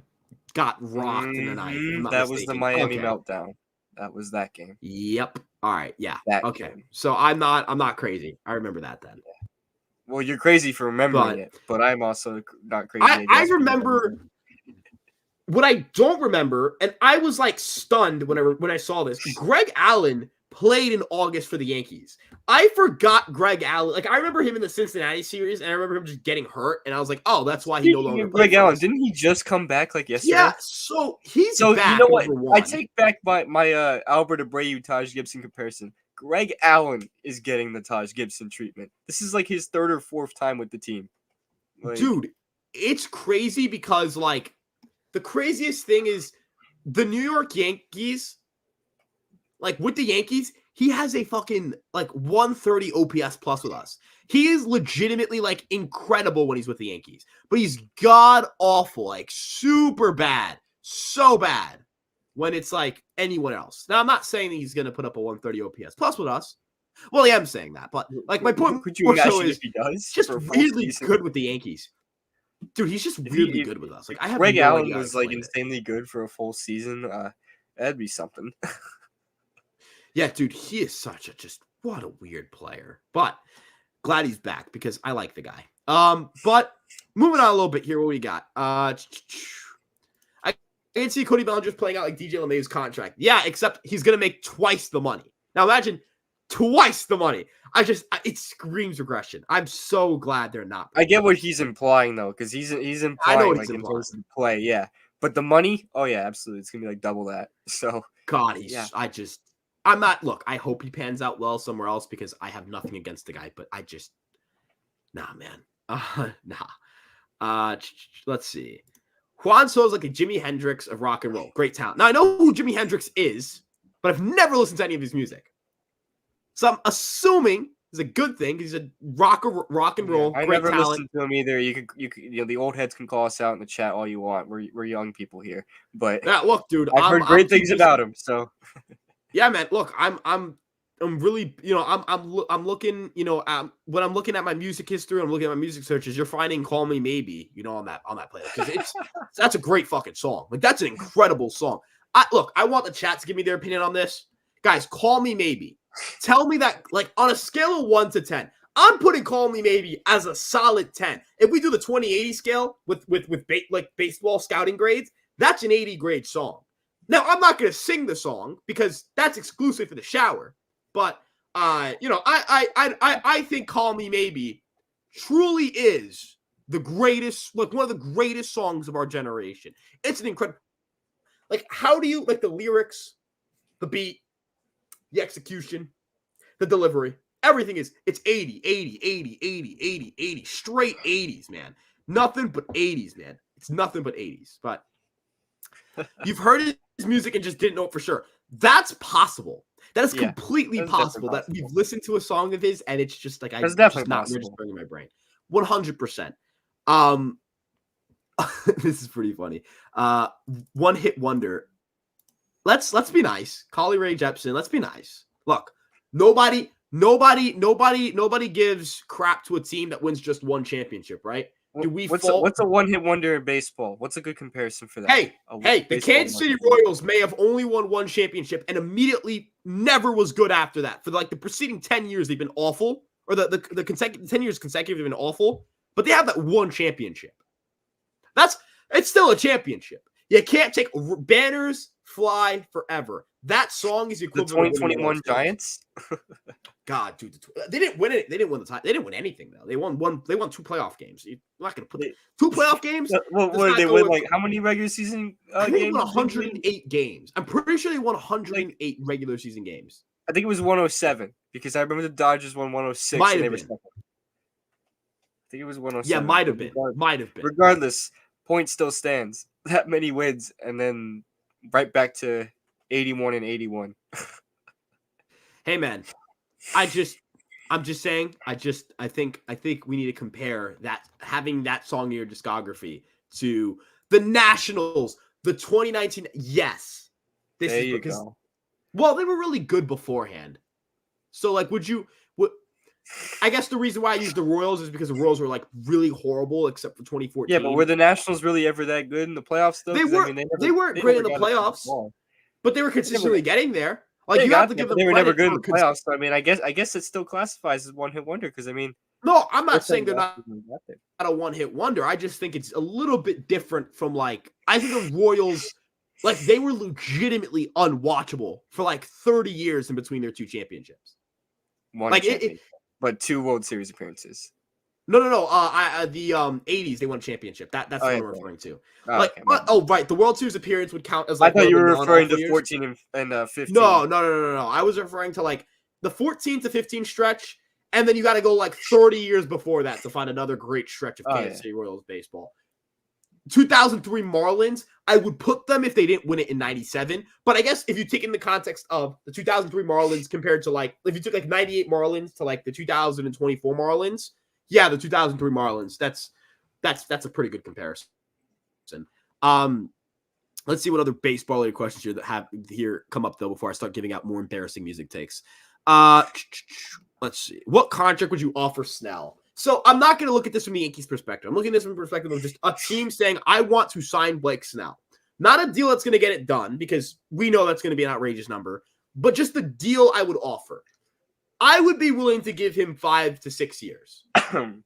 got rocked in the night. That was the Miami meltdown. That was that game. Yep. All right. Yeah. Okay. Game. So I'm not crazy. I remember that then. Yeah. Well, you're crazy for remembering it, but I'm also not crazy. I remember. What I don't remember, and I was like stunned when I saw this, Greg Allen played in August for the Yankees. I forgot Greg Allen. Like I remember him in the Cincinnati series, and I remember him just getting hurt, and I was like, oh, that's why he no longer. Greg Allen, didn't he just come back like yesterday? Yeah, so he's back. You know what? I take back my Albert Abreu Taj Gibson comparison. Greg Allen is getting the Taj Gibson treatment. This is like his 3rd or 4th time with the team. Like, dude, it's crazy because like the craziest thing is the New York Yankees, like with the Yankees, he has a fucking like 130 OPS plus with us. He is legitimately like incredible when he's with the Yankees, but he's god awful, like super bad, so bad when it's like anyone else. Now, I'm not saying that he's going to put up a 130 OPS plus with us. Well, yeah, I'm saying that, but like my point could you more so imagine is if he does? just for a full really season? good with the Yankees. Dude, he's just If weirdly he, good with us. Like if I have Greg no Allen idea how to was like explain it. insanely good for a full season, that'd be something. Yeah, dude, he is such a just what a weird player. But glad he's back because I like the guy. But moving on a little bit here, what we got? I can see Cody Bellinger just playing out like DJ LeMahieu's contract. Yeah, except he's gonna make twice the money. Now imagine twice the money. It screams regression. I'm so glad they're not. I get what he's implying though, because he's I know implying what like he's in implying. terms of play, yeah. But the money, oh yeah, absolutely, it's gonna be like double that. So God, yeah. I'm not. Look, I hope he pans out well somewhere else because I have nothing against the guy, but nah, man, nah. Let's see. Juan Soto's like a Jimi Hendrix of rock and roll. Great talent. Now I know who Jimi Hendrix is, but I've never listened to any of his music. So I'm assuming it's a good thing. He's a rock and roll. I Great never talent. listened to him either. You could, the old heads can call us out in the chat all you want. We're young people here, but Yeah, look, dude, I've heard great things about him. So yeah, man. Look, I'm really, I'm looking, when I'm looking at my music history, I'm looking at my music searches. You're finding "Call Me Maybe," on that playlist because that's a great fucking song. Like that's an incredible song. I want the chat to give me their opinion on this, guys. "Call Me Maybe." Tell me that, like, on a scale of 1 to 10, I'm putting "Call Me Maybe" as a solid 10. If we do the 20/80 scale with baseball scouting grades, that's an 80 grade song. Now, I'm not going to sing the song because that's exclusive for the shower. But, I think "Call Me Maybe" truly is the greatest, like one of the greatest songs of our generation. It's an incredible, like, how do you, like the lyrics, the beat, the execution, the delivery, everything it's 80, 80, 80, 80, 80, 80, straight 80s, man. Nothing but 80s, man. It's nothing but 80s. But you've heard his music and just didn't know it for sure. That's possible. That is completely possible that we've listened to a song of his and it's just like that's definitely not possible. registering in my brain. 100%. This is pretty funny. One hit wonder. Let's be nice. Collie Ray Jepsen, let's be nice. Look, nobody gives crap to a team that wins just one championship, right? What's a one-hit wonder in baseball? What's a good comparison for that? Hey, the Kansas City Royals may have only won one championship and immediately never was good after that. For like the preceding 10 years, they've been awful, or the 10 years consecutive, they've been awful, but they have that one championship. It's still a championship. You can't take banners fly forever. That song is equivalent to the 2021 Giants. God, dude, they didn't win it. They didn't win the time. They didn't win anything though. They won 2 playoff games. You're not going to put 2 playoff games. What did they win? Like how many regular season games? They won 108 games. I'm pretty sure they won 108 regular season games. I think it was 107 because I remember the Dodgers won 106. Might have been. I think it was 107. Yeah, might have been. Regardless, point still stands. That many wins, and then right back to 81 and 81. Hey man, I'm just saying. I think we need to compare that, having that song in your discography, to the Nationals, the 2019. Yes, this there is you because go. Well, they were really good beforehand. So like, I guess the reason why I used the Royals is because the Royals were like really horrible except for 2014. Yeah, but were the Nationals really ever that good in the playoffs though? They weren't great in the playoffs, but they were consistently getting there. Like you have to give them they were never good in the playoffs. So, I mean, I guess it still classifies as one hit wonder because I mean, no, I'm not saying they're not a one hit wonder. I just think it's a little bit different from like, I think the Royals, like they were legitimately unwatchable for like 30 years in between their 2 championships. But 2 World Series appearances. No. The 80s they won a championship. That's what I'm referring to. Right. The World Series appearance would count as like. I thought you were referring to 14 and 15. No. I was referring to like the 14 to 15 stretch, And then you got to go like 30 years before that to find another great stretch of Kansas City Royals baseball. 2003 Marlins, I would put them if they didn't win it in 97. But I guess if you take in the context of the 2003 Marlins compared to like, if you took like 98 Marlins to like the 2024 Marlins, yeah, the 2003 Marlins, that's a pretty good comparison. Let's see what other baseball-related questions here that have here come up though before I start giving out more embarrassing music takes. Let's see. What contract would you offer Snell? So I'm not going to look at this from the Yankees' perspective. I'm looking at this from the perspective of just a team saying, I want to sign Blake Snell. Not a deal that's going to get it done because we know that's going to be an outrageous number, but just the deal I would offer. I would be willing to give him 5 to 6 years.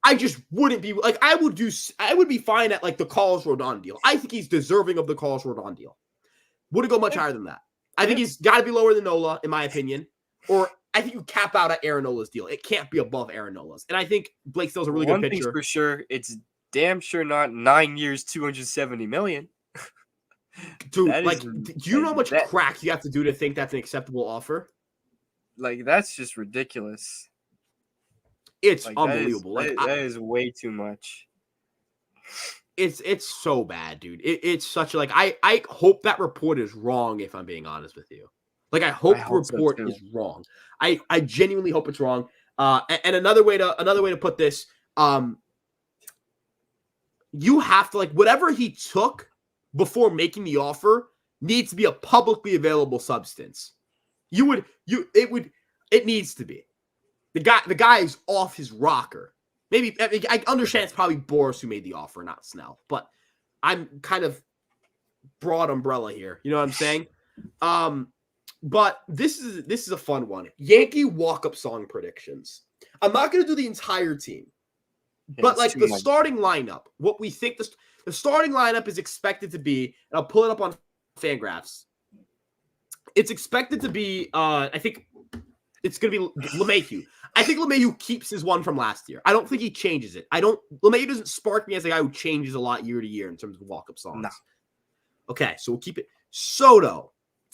I just wouldn't be like, I would be fine at like the Carlos Rodon deal. I think he's deserving of the Carlos Rodon deal. Wouldn't go much higher than that. I think he's got to be lower than Nola, in my opinion, or I think you cap out at Aaron Nola's deal. It can't be above Aaron Nola's. And I think Blake Snell's a really good pitcher. One thing's for sure, it's damn sure not 9 years, $270 million. Dude, like, do you know how much crack you have to do to think that's an acceptable offer? Like, that's just ridiculous. It's like, unbelievable. That is way too much. It's so bad, dude. It's such a, like, I hope that report is wrong, if I'm being honest with you. Like, I hope the report is wrong. I genuinely hope it's wrong. And another way to put this, you have to, like, whatever he took before making the offer needs to be a publicly available substance. It needs to be. The guy is off his rocker. Maybe I understand it's probably Boris who made the offer, not Snell, but I'm kind of broad umbrella here. You know what I'm saying? But this is a fun one. Yankee walk-up song predictions. I'm not going to do the entire team, but like the starting lineup, what we think the starting lineup is expected to be, and I'll pull it up on Fangraphs. It's expected to be, I think it's going to be LeMahieu. I think LeMahieu keeps his one from last year. I don't think he changes it. LeMahieu doesn't spark me as a guy who changes a lot year to year in terms of walk-up songs. No. Okay, so we'll keep it. Soto.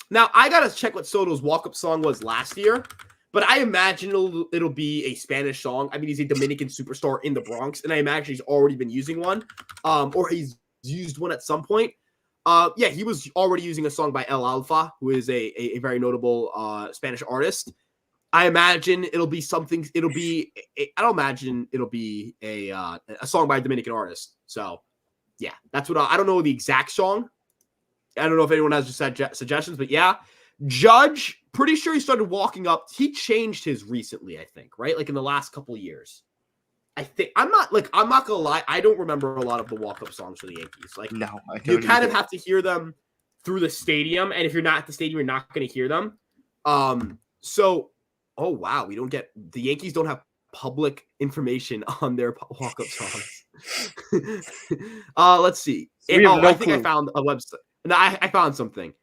Now, I got to check what Soto's walk-up song was last year, but I imagine it'll be a Spanish song. I mean, he's a Dominican superstar in the Bronx, and I imagine he's already been using one, or he's used one at some point. Yeah, he was already using a song by El Alfa, who is a very notable Spanish artist. I imagine it'll be something. I don't imagine it'll be a song by a Dominican artist. So, yeah, that's what I don't know the exact song. I don't know if anyone has suggestions, but yeah, Judge. Pretty sure he started walking up. He changed his recently, I think, right? Like in the last couple of years. I think I'm not gonna lie. I don't remember a lot of the walk-up songs for the Yankees. Like, no, you kind of have to hear them through the stadium, and if you're not at the stadium, you're not going to hear them. So. Oh, wow. The Yankees don't have public information on their walk-up songs. Let's see. I think I found a website. No, I found something.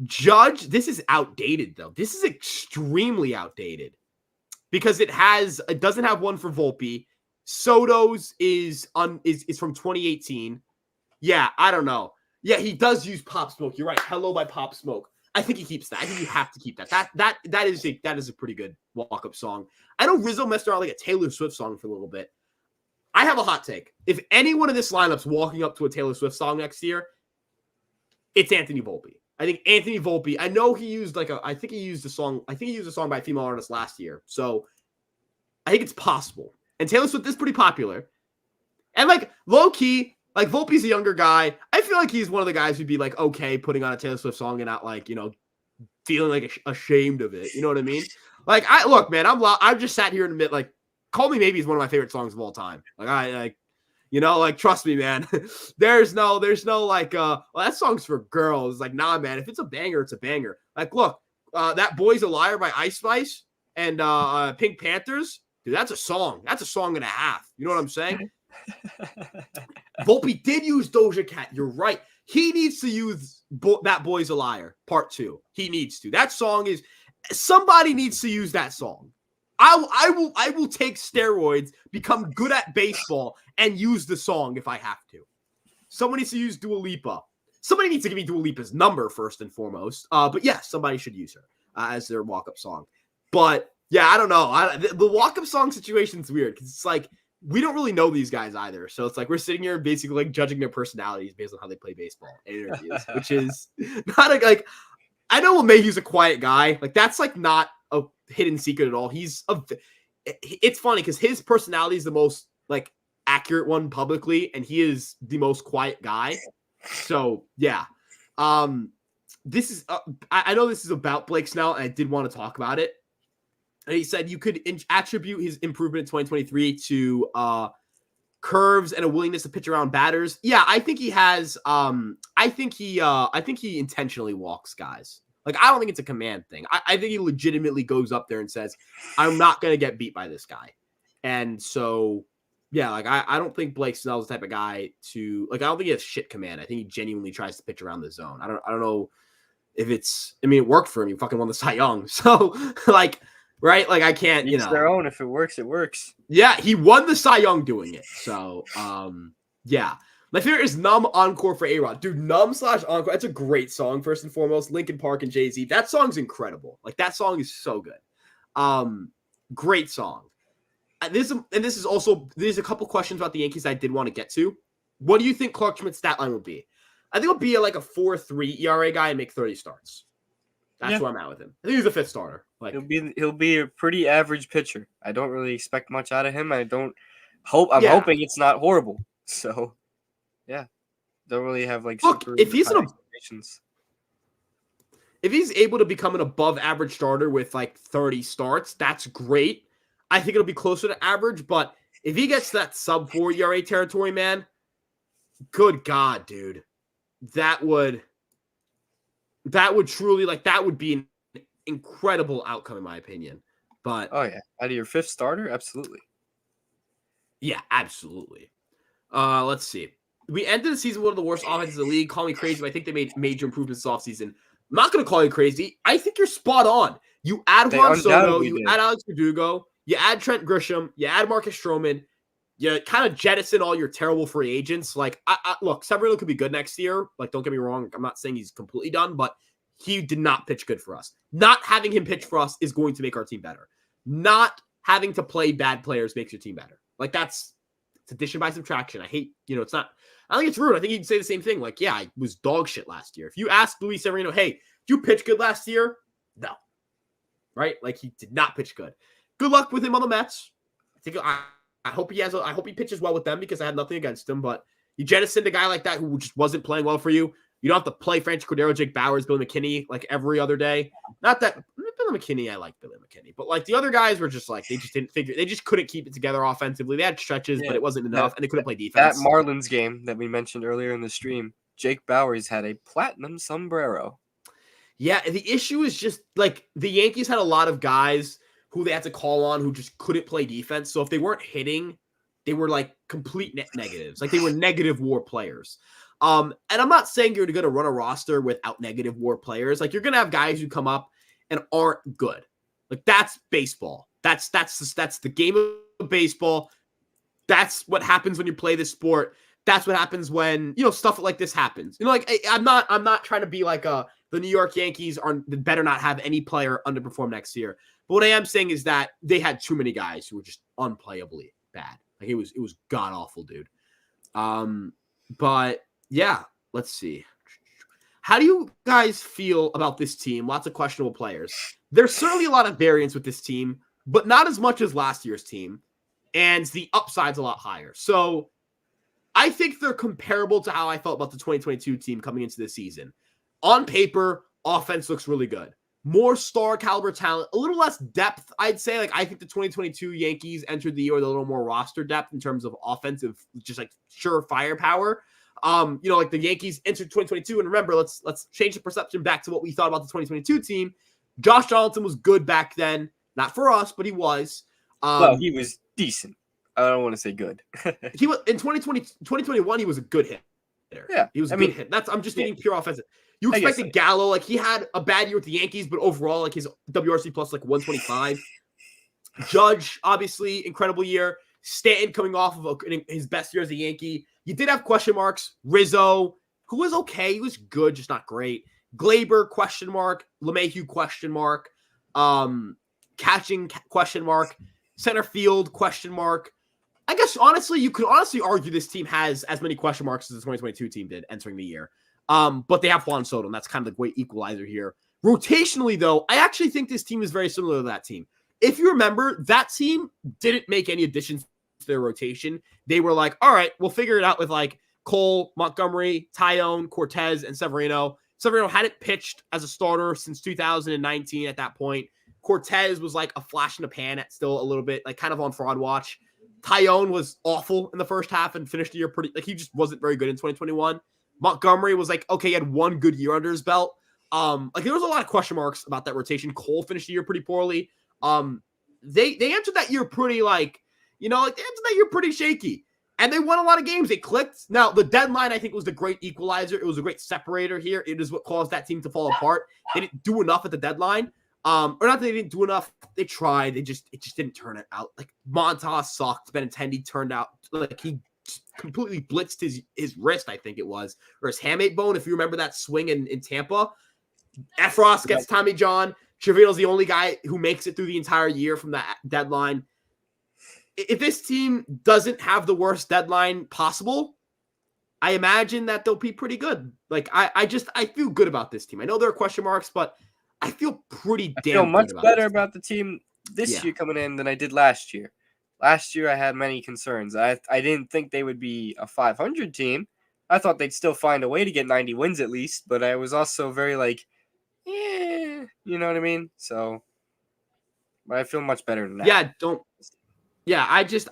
Judge, this is outdated, though. This is extremely outdated because it doesn't have one for Volpe. Soto's is from 2018. Yeah, I don't know. Yeah, he does use Pop Smoke. You're right. Hello by Pop Smoke. I think he keeps that. I think you have to keep that. That is a pretty good walk-up song. I know Rizzo messed around like a Taylor Swift song for a little bit. I have a hot take. If anyone in this lineup's walking up to a Taylor Swift song next year, it's Anthony Volpe. I think Anthony Volpe. I know he used I think he used a song by a female artist last year. So I think it's possible. And Taylor Swift is pretty popular. And like low key. Like, Volpe's a younger guy. I feel like he's one of the guys who'd be, like, okay putting on a Taylor Swift song and not, like, feeling, like, ashamed of it. You know what I mean? Like, I've just sat here and admit, like, Call Me Maybe is one of my favorite songs of all time. Like, trust me, man. there's no, like, well, that song's for girls. Like, nah, man. If it's a banger, it's a banger. Like, look, That Boy's a Liar by Ice Spice and Pink Panthers. Dude, that's a song. That's a song and a half. You know what I'm saying? Volpe did use Doja Cat. You're right. He needs to use That Boy's a Liar, Part 2. He needs to. That song is somebody needs to use that song. I will take steroids, become good at baseball, and use the song if I have to. Someone needs to use Dua Lipa. Somebody needs to give me Dua Lipa's number first and foremost. But yeah, somebody should use her as their walk-up song. But Yeah, I don't know. The walk-up song situation is weird because it's like we don't really know these guys either. So it's like we're sitting here basically like judging their personalities based on how they play baseball in interviews, which is not like I know LeMahieu's a quiet guy. Like that's like not a hidden secret at all. It's funny because his personality is the most like accurate one publicly, and he is the most quiet guy. So yeah, this is I know this is about Blake Snell, and I did want to talk about it. And he said you could attribute his improvement in 2023 to curves and a willingness to pitch around batters. Yeah, I think he has. I think he intentionally walks guys. Like I don't think it's a command thing. I think he legitimately goes up there and says, "I'm not going to get beat by this guy." And so, yeah, like I don't think Blake Snell's the type of guy to like. I don't think he has shit command. I think he genuinely tries to pitch around the zone. I don't know if it's. I mean, it worked for him. He fucking won the Cy Young. So like. Right? Like I can't, It's their own. If it works, it works. Yeah, he won the Cy Young doing it. So, yeah. My favorite is Numb Encore for A-Rod. Dude, Numb / Encore. That's a great song, first and foremost. Linkin Park and Jay-Z. That song's incredible. Like, that song is so good. Great song. There's a couple questions about the Yankees I did want to get to. What do you think Clark Schmidt's stat line would be? I think it'll be like a 4.3 ERA guy and make 30 starts. That's where I'm at with him. I think he's a fifth starter. Like he'll be a pretty average pitcher. I don't really expect much out of him. I'm hoping it's not horrible. So, yeah, don't really have like. Look, if he's able to become an above average starter with like 30 starts, that's great. I think it'll be closer to average. But if he gets that sub 4 ERA territory, man, good God, dude, that would truly that would be an incredible outcome in my opinion. But oh yeah, out of your fifth starter, absolutely. Yeah, absolutely. Let's see. We ended the season one of the worst offenses in the league. Call me crazy, but I think they made major improvements this offseason. I'm not going to call you crazy. I think you're spot on. You add Juan Soto, you add Alex Verdugo, you add Trent Grisham, you add Marcus Stroman, you kind of jettison all your terrible free agents. Like, look, Severino could be good next year. Like, don't get me wrong. I'm not saying he's completely done, but he did not pitch good for us. Not having him pitch for us is going to make our team better. Not having to play bad players makes your team better. Like, it's addition by subtraction. I hate, it's not, I think it's rude. I think you'd say the same thing. Like, yeah, I was dog shit last year. If you ask Luis Severino, hey, did you pitch good last year? No. Right? Like, he did not pitch good. Good luck with him on the Mets. I hope he pitches well with them because I have nothing against him, but you jettisoned a guy like that who just wasn't playing well for you. You don't have to play Franchi Cordero, Jake Bowers, Billy McKinney like every other day. Not that Billy McKinney, I like Billy McKinney, but like the other guys were just like, they just couldn't keep it together offensively. They had stretches, but it wasn't enough, and they couldn't play defense. That Marlins game that we mentioned earlier in the stream, Jake Bowers had a platinum sombrero. Yeah, and the issue is just like the Yankees had a lot of guys who they had to call on who just couldn't play defense. So if they weren't hitting, they were like complete negatives. Like they were negative WAR players. And I'm not saying you're going to run a roster without negative WAR players. Like you're going to have guys who come up and aren't good. Like that's baseball. That's the game of baseball. That's what happens when you play this sport. That's what happens when, stuff like this happens. Like I'm not trying to be like the New York Yankees better not have any player underperform next year. But what I am saying is that they had too many guys who were just unplayably bad. Like it was god awful, dude. But yeah, let's see. How do you guys feel about this team? Lots of questionable players. There's certainly a lot of variance with this team, but not as much as last year's team. And the upside's a lot higher. So I think they're comparable to how I felt about the 2022 team coming into the season. On paper, offense looks really good. More star caliber talent, a little less depth, I'd say. Like I think the 2022 Yankees entered the year with a little more roster depth in terms of offensive, just like sure firepower. Like the Yankees entered 2022, and remember, let's change the perception back to what we thought about the 2022 team. Josh Donaldson was good back then, not for us, but he was. Well, he was decent. I don't want to say good. He was in 2021. He was a good hitter. Yeah, he was a good hit. I'm just thinking pure offensive. You expected Gallo, like he had a bad year with the Yankees, but overall, like his WRC plus like 125. Judge, obviously, incredible year. Stanton coming off of his best year as a Yankee. You did have question marks. Rizzo, who was okay, he was good, just not great. Glaber, question mark. LeMahieu, question mark. Catching question mark. Center field question mark. I guess honestly, you could honestly argue this team has as many question marks as the 2022 team did entering the year. But they have Juan Soto, and that's kind of the great equalizer here. Rotationally, though, I actually think this team is very similar to that team. If you remember, that team didn't make any additions to their rotation. They were like, all right, we'll figure it out with like Cole, Montgomery, Tyone, Cortez, and Severino. Severino hadn't pitched as a starter since 2019 at that point. Cortez was like a flash in the pan at still a little bit, like kind of on fraud watch. Tyone was awful in the first half and finished the year pretty, like he just wasn't very good in 2021. Montgomery was like, okay, he had one good year under his belt. Like there was a lot of question marks about that rotation. Cole finished the year pretty poorly. They entered that year pretty like, they entered that year pretty shaky. And they won a lot of games. They clicked. Now, the deadline, I think, was the great equalizer. It was a great separator here. It is what caused that team to fall apart. They didn't do enough at the deadline. Or not that they didn't do enough. They tried. It just didn't turn it out. Like, Montas sucked. Benintendi turned out like he completely blitzed his wrist, I think it was, or his hamate bone, if you remember that swing in Tampa. Efros gets Tommy John. Trevino's the only guy who makes it through the entire year from that deadline. If this team doesn't have the worst deadline possible, I imagine that they'll be pretty good. Like I feel good about this team. I know there are question marks, but I feel pretty damn good. I feel much better about the team this year coming in than I did last year. Last year I had many concerns. I didn't think they would be a 500 team. I thought they'd still find a way to get 90 wins at least, but I was also very like, yeah, you know what I mean? So, but I feel much better than that.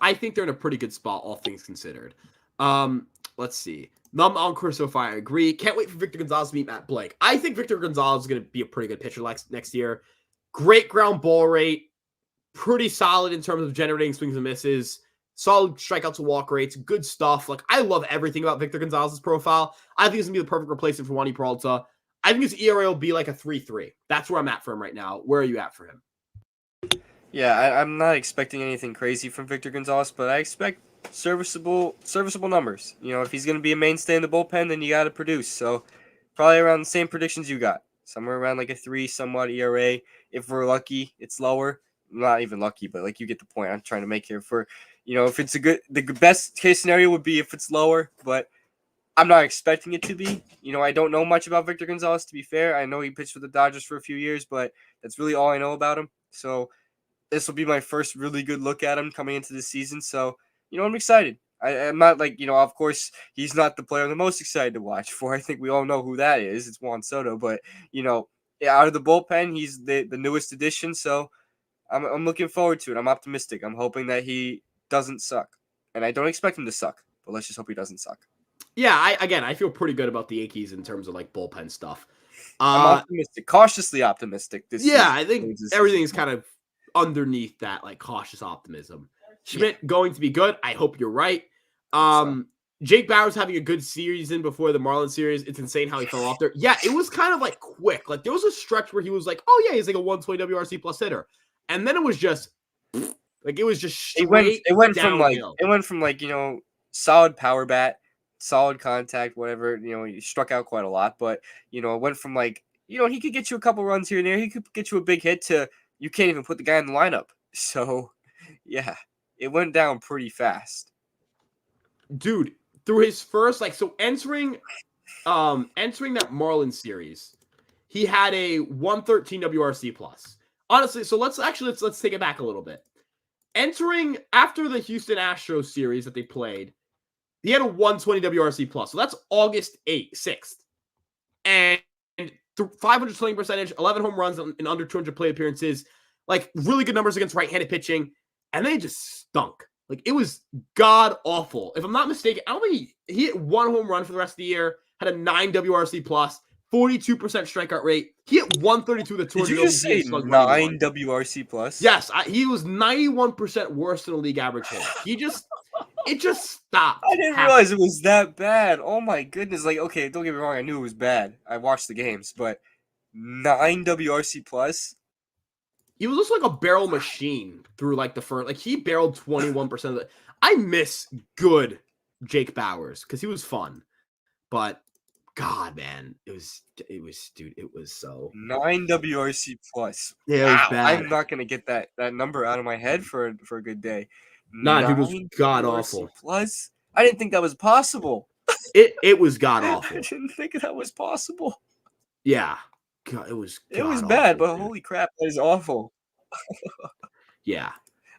I think they're in a pretty good spot, all things considered. Let's see. Num on so far, I agree. Can't wait for Victor Gonzalez to meet Matt Blake. I think Victor Gonzalez is going to be a pretty good pitcher next year. Great ground ball rate. Pretty solid in terms of generating swings and misses. Solid strikeout to walk rates. Good stuff. Like, I love everything about Victor Gonzalez's profile. I think he's going to be the perfect replacement for Wandy Peralta. I think his ERA will be like a 3.3. That's where I'm at for him right now. Where are you at for him? Yeah, I'm not expecting anything crazy from Victor Gonzalez, but I expect serviceable numbers. If he's going to be a mainstay in the bullpen, then you got to produce. So probably around the same predictions you got. Somewhere around like a 3 somewhat ERA. If we're lucky, it's lower. Not even lucky, but like you get the point I'm trying to make here. For if it's the best case scenario would be if it's lower, but I'm not expecting it to be. I don't know much about Victor Gonzalez, to be fair. I know he pitched for the Dodgers for a few years, but that's really all I know about him. So this will be my first really good look at him coming into the season. So, I'm excited. I'm not like, of course, he's not the player I'm the most excited to watch for. I think we all know who that is. It's Juan Soto. But, out of the bullpen, he's the newest addition. So I'm looking forward to it. I'm optimistic. I'm hoping that he doesn't suck. And I don't expect him to suck, but let's just hope he doesn't suck. Yeah, I feel pretty good about the Yankees in terms of like bullpen stuff. I'm optimistic, cautiously optimistic. I think everything's kind of underneath that like cautious optimism. Schmidt going to be good. I hope you're right. Jake Bauers having a good season before the Marlins series. It's insane how he fell off there. Yeah, it was kind of like quick. Like there was a stretch where he was like, oh yeah, he's like a 120 WRC plus hitter. And then it was just like straight it went from like solid power bat, solid contact, whatever. He struck out quite a lot, but it went from like he could get you a couple runs here and there. He could get you a big hit to you can't even put the guy in the lineup. So yeah, it went down pretty fast. Dude, through his first entering that Marlins series, he had a 113 WRC plus. Honestly, so let's take it back a little bit. Entering after the Houston Astros series that they played, he had a 120 WRC plus. So that's August 6th. And 500 swing percentage, 11 home runs in under 200 plate appearances, like really good numbers against right-handed pitching. And they just stunk. Like it was god awful. If I'm not mistaken, I don't think he hit one home run for the rest of the year, had a 9 WRC plus, 42% strikeout rate. He hit 132 to 200. Did you just say 9 WRC plus? Yes, he was 91% worse than a league average hitter. It just stopped. I didn't realize it was that bad. Oh my goodness. Like, okay, don't get me wrong. I knew it was bad. I watched the games, but 9 WRC plus? He was just like a barrel machine through like the first, like he barreled 21% of it. I miss good Jake Bauers because he was fun, but God, man, it was, dude, it was so. 9 WRC plus. Yeah, it was Wow, bad. I'm not gonna get that number out of my head for a good day. Nah, dude, it was 9 god WRC awful. plus. I didn't think that was possible. It was god I awful. didn't think that was possible. Yeah, God, it was It was god bad, awful, but dude. holy crap, that is awful. Yeah.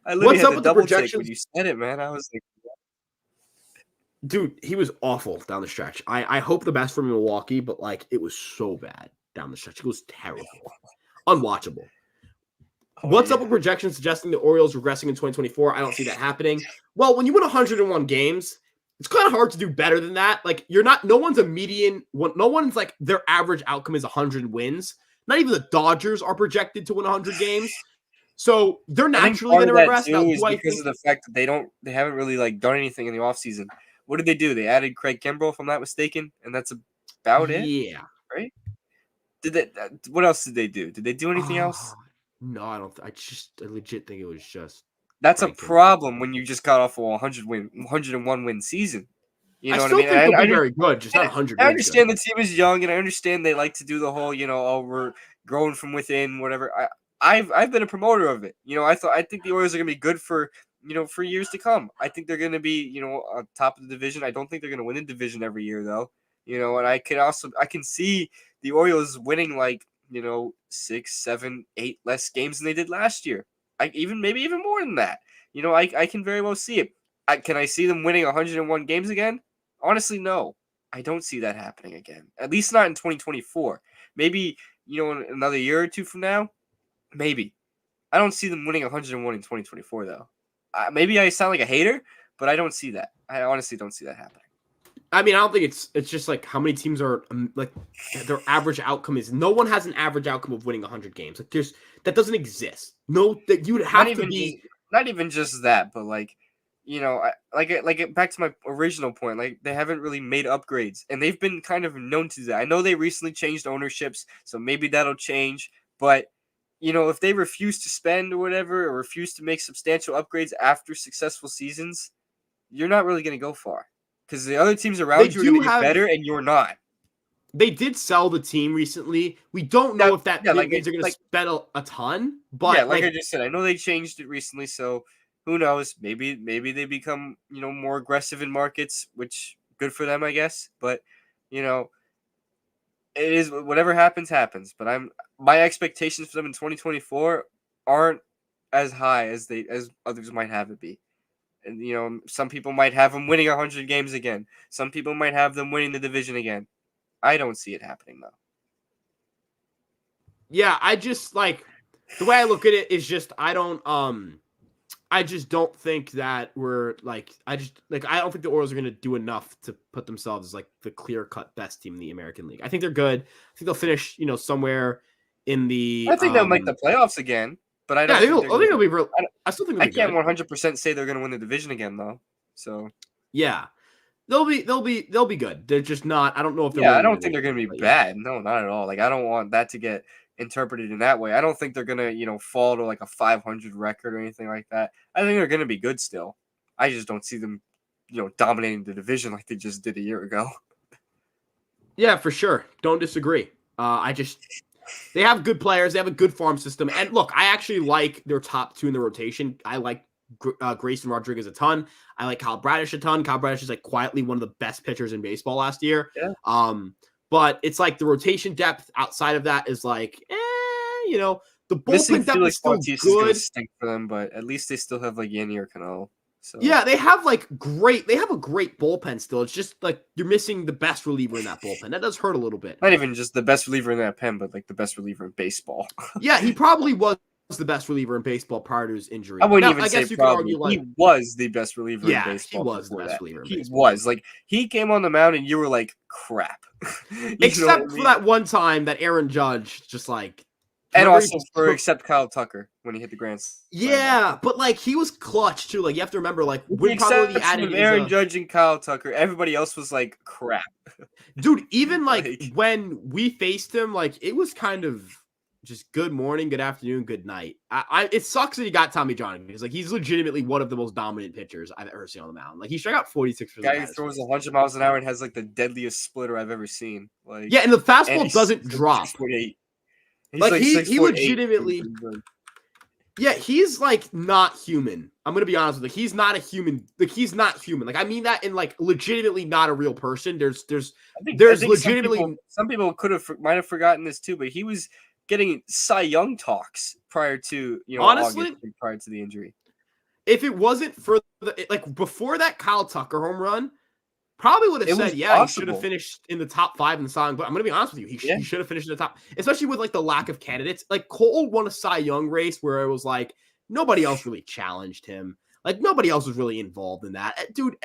I literally What's had up to with the double take when projections? you said it, man. I was like, Dude, he was awful down the stretch. I hope the best for Milwaukee, but like it was so bad down the stretch. It was terrible. Unwatchable. oh What's up yeah. with projections suggesting the Orioles regressing in 2024? I don't see that happening. Well, when you win 101 games, it's kind of hard to do better than that. Like you're not, no one's a median. No one's like their average outcome is 100 wins. Not even the Dodgers are projected to win 100 games. So they're I think naturally part going to of that regress. Now, too is do I because think? of the fact that they haven't really like done anything in the offseason. What did they do? They added Craig Kimbrell, if I'm not mistaken, and that's about it, Yeah. right? Did they? What else did they do? Did they do anything Oh, else? no, I don't. I legit think it was just That's a Craig Kimbrell. problem when you just got off a 101 win season. You I know what I still mean? think they'll And be very good, just not and 100 I wins good. understand the team is young, and I understand they like to do the whole, oh, we're growing from within, whatever. I've been a promoter of it. I think the Orioles are gonna be good for for years to come. I think they're gonna be on top of the division. I don't think they're gonna win the division every year though. And I can see the Orioles winning like 6, 7, 8 less games than they did last year. Maybe even more than that. I can very well see it. Can I see them winning 101 games again? Honestly, no. I don't see that happening again. At least not in 2024. Maybe, in another year or two from now. Maybe. I don't see them winning 101 in 2024, though. Maybe I sound like a hater, but I don't see that. I honestly don't see that happening. I mean, I don't think it's just like how many teams are like their average outcome is. No one has an average outcome of winning 100 games. Like that doesn't exist. No, that you would have to be. Not even just that, but like, back to my original point. Like they haven't really made upgrades, and they've been kind of known to that. I know they recently changed ownerships, so maybe that'll change. But if they refuse to spend or whatever, or refuse to make substantial upgrades after successful seasons, you're not really going to go far because the other teams around you are going to get better, and you're not. They did sell the team recently. We don't know if that means they're going to spend a ton. But yeah, like I just said, I know they changed it recently, so who knows? Maybe they become more aggressive in markets, which good for them, I guess. But it is whatever happens. But my expectations for them in 2024 aren't as high as others might have it be. And some people might have them winning 100 games again. Some people might have them winning the division again. I don't see it happening though. Yeah, I just like the way I look at it is just I just don't think that we're like I don't think the Orioles are going to do enough to put themselves as like the clear-cut best team in the American League. I think they're good. I think they'll finish, somewhere in the I think they'll make the playoffs again, but I don't think they'll be real. I still think I can't 100% say they're going to win the division again though. So, yeah. They'll be good. They're just not. I don't know if they're. Yeah, I don't think they're going to be bad. No, not at all. Like I don't want that to get interpreted in that way. I don't think they're going to, fall to like a 500 record or anything like that. I think they're going to be good still. I just don't see them, dominating the division like they just did a year ago. Yeah, for sure. Don't disagree. They have good players. They have a good farm system. And look, I actually like their top two in the rotation. I like Grayson Rodriguez a ton. I like Kyle Bradish a ton. Kyle Bradish is like quietly one of the best pitchers in baseball last year. Yeah. But it's like the rotation depth outside of that is like, the bullpen depth is still good. Is gonna stink for them, but at least they still have like Yandy or Cano. So yeah, they have a great bullpen still. It's just like you're missing the best reliever in that bullpen. That does hurt a little bit. Not even just the best reliever in that pen, but like the best reliever in baseball. Yeah, he probably was the best reliever in baseball prior to his injury. I wouldn't even say probably. He was the best reliever in baseball. He was the best reliever in baseball. He was. Like, he came on the mound and you were like, crap. Except for that one time that Aaron Judge just like... And also except Kyle Tucker when he hit the grand slam. Yeah, but like he was clutch too. Like you have to remember, like when probably added Aaron Judge and Kyle Tucker, everybody else was like crap. Dude, even like when we faced him, like it was kind of just good morning, good afternoon, good night. It sucks that he got Tommy John because like he's legitimately one of the most dominant pitchers I've ever seen on the mound. Like he struck out 46% Guy of who his throws face. 100 miles an hour and has like the deadliest splitter I've ever seen. Like, Yeah, and the and fastball he's doesn't drop. 6'8". He's Like like he 6'8". legitimately. Yeah, he's like not human. I'm gonna be honest with you. He's not a human. Like he's not human. Like I mean that in like legitimately not a real person. There's I think legitimately some people might have forgotten this too, but he was getting Cy Young talks prior to August, honestly, prior to the injury. if it wasn't for the like before that Kyle Tucker home run, probably would have It said, was yeah, he should have possible. finished in the top 5 in the Cy Young. But I'm gonna be honest with you, Yeah, he should have finished in the top, especially with like the lack of candidates. Like Cole won a Cy Young race where it was like nobody else really challenged him. Like nobody else was really involved in that. Dude,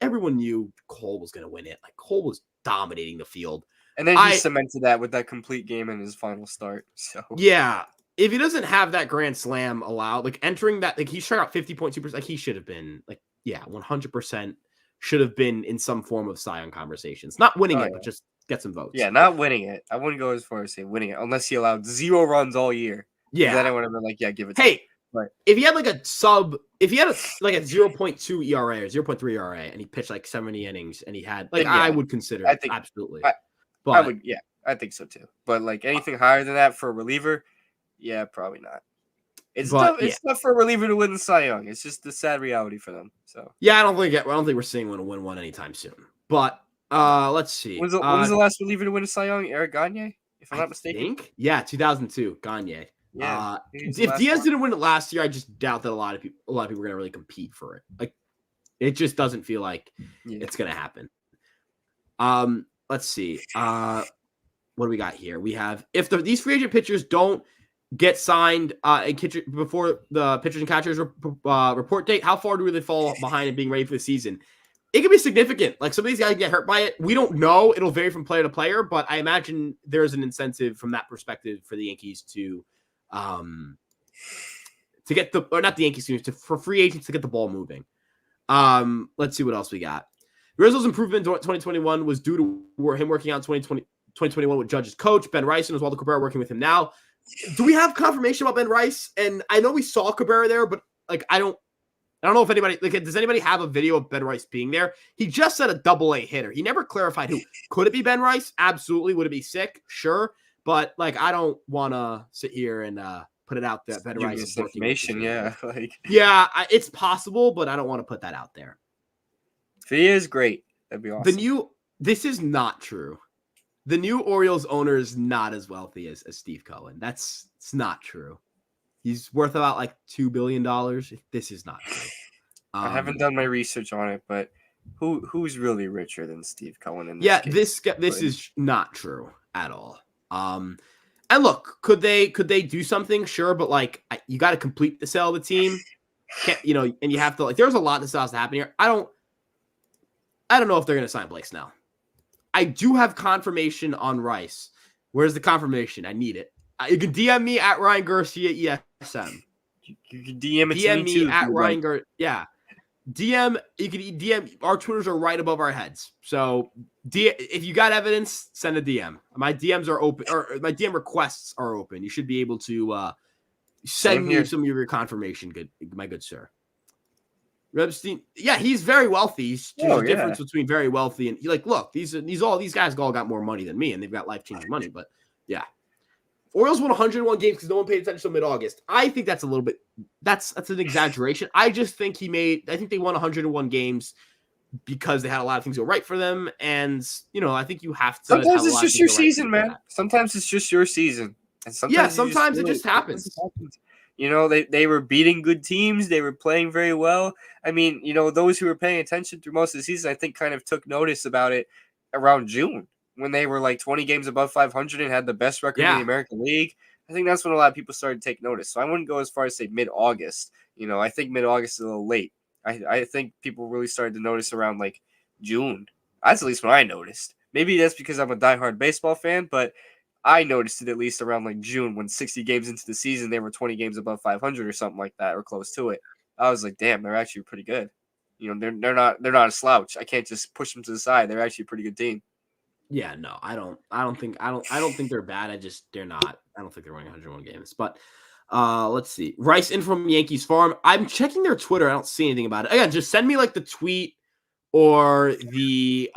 everyone knew Cole was gonna win it. Like Cole was dominating the field. and then he I cemented that with that complete game in his final start. So Yeah, if he doesn't have that grand slam allowed, like entering that, like he struck out 50.2%, like he should have been, like, yeah, 100% should have been in some form of Cy Young conversations. Not winning oh it, but yeah, just get some votes. yeah, not winning it. I wouldn't go as far as say winning it unless he allowed 0 runs all year. Then I Yeah. would have been like, yeah, give it to him. Hey, But if he had like if he had a 0.2 ERA or 0.3 ERA and he pitched like 70 innings and he had, like, then I yeah, would consider I it. think Absolutely. I, I But would, yeah, I think so too. But like anything higher than that for a reliever, yeah, probably not. It's tough. yeah. It's tough for a reliever to win the Cy Young. It's just the sad reality for them. So Yeah, I don't think we're seeing one win one anytime soon. But no. let's see. When was the last reliever to win a Cy Young? Eric Gagne, if I'm I not mistaken. think, yeah, 2002, Gagne. Yeah, he was the If last Diaz one. didn't win it last year, I just doubt that a lot of people are going to really compete for it. Like, it just doesn't feel like Yeah. it's going to happen. Let's see. What do we got here? We have if these free agent pitchers don't get signed before the pitchers and catchers report date, how far do they fall behind in being ready for the season? It could be significant. Like some of these guys get hurt by it. We don't know. It'll vary from player to player, but I imagine there's an incentive from that perspective for the Yankees to get not the Yankees, for free agents to get the ball moving. Let's see what else we got. Rizzo's improvement in 2021 was due to him working out 2021 with Judge's coach, Ben Rice, and Oswaldo Cabrera working with him now. Do we have confirmation about Ben Rice? And I know we saw Cabrera there, but like I don't know if anybody does anybody have a video of Ben Rice being there? He just said a double-A hitter. He never clarified who. Could it be Ben Rice? Absolutely. Would it be sick? Sure. But like I don't want to sit here and put it out there. Ben Give Rice this is working with information, yeah. Like yeah, it's possible, but I don't want to put that out there. if he is great, that'd be awesome. This is not true. The new Orioles owner is not as wealthy as Steve Cohen. It's not true. He's worth about like $2 billion. This is not true. I haven't done my research on it, but who's really richer than Steve Cohen in this case? This is not true at all. And look, could they do something? Sure, but like you got to complete the sale of the team. And you have to there's a lot that still has to happen here. I don't know if they're going to sign Blake Snell. I do have confirmation on Rice. Where's the confirmation? I need it. You can DM me at Ryan Garcia ESM. You can DM it DM to me too. at Ryan Garcia. Yeah. DM. You can DM. Our Twitters are right above our heads. So if you got evidence, send a DM. My DMs are open, or my DM requests are open. You should be able to send me some of your confirmation. My good sir. Rebstein, yeah, he's very wealthy. There's a difference between very wealthy and look, these guys all got more money than me, and they've got life-changing money. But yeah, Orioles won 101 games because no one paid attention until mid-August. I think that's a little bit that's an exaggeration. I just think I think they won 101 games because they had a lot of things go right for them, and I think you have to. Sometimes it's just your season, man. Sometimes it's just your season, and sometimes it just happens. They were beating good teams. They were playing very well. I mean, those who were paying attention through most of the season, I think, kind of took notice about it around June when they were like 20 games above 500 and had the best record in the American League. I think that's when a lot of people started to take notice. So I wouldn't go as far as say mid-August. I think mid-August is a little late. I think people really started to notice around like June. That's at least when I noticed. Maybe that's because I'm a diehard baseball fan, but I noticed it at least around like June when 60 games into the season, they were 20 games above 500 or something like that or close to it. I was like, damn, they're actually pretty good. They're not a slouch. I can't just push them to the side. They're actually a pretty good team. Yeah, no, I don't think they're bad. They're not. I don't think they're winning 101 games. But let's see. Rice in from Yankees Farm. I'm checking their Twitter. I don't see anything about it. Again, just send me like the tweet or the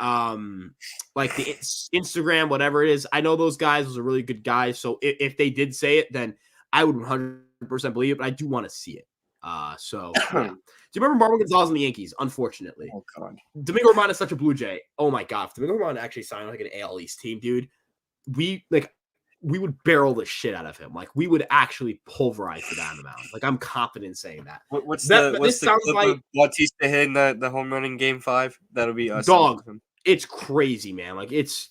Instagram, whatever it is. I know those guys. Those are really good guys. So if they did say it, then I would 100% believe it. But I do want to see it. So yeah. Do you remember Marvin Gonzalez and the Yankees? Unfortunately, Oh God. Domingo Germán is such a Blue Jay. Oh my God, if Domingo Germán actually signed like an AL East team, dude, we would barrel the shit out of him. Like we would actually pulverize the guy on the mound. Like I'm confident saying that. What's This the sounds clip like of Bautista hitting the home run in Game 5? That'll be us. dog. It's crazy, man. Like it's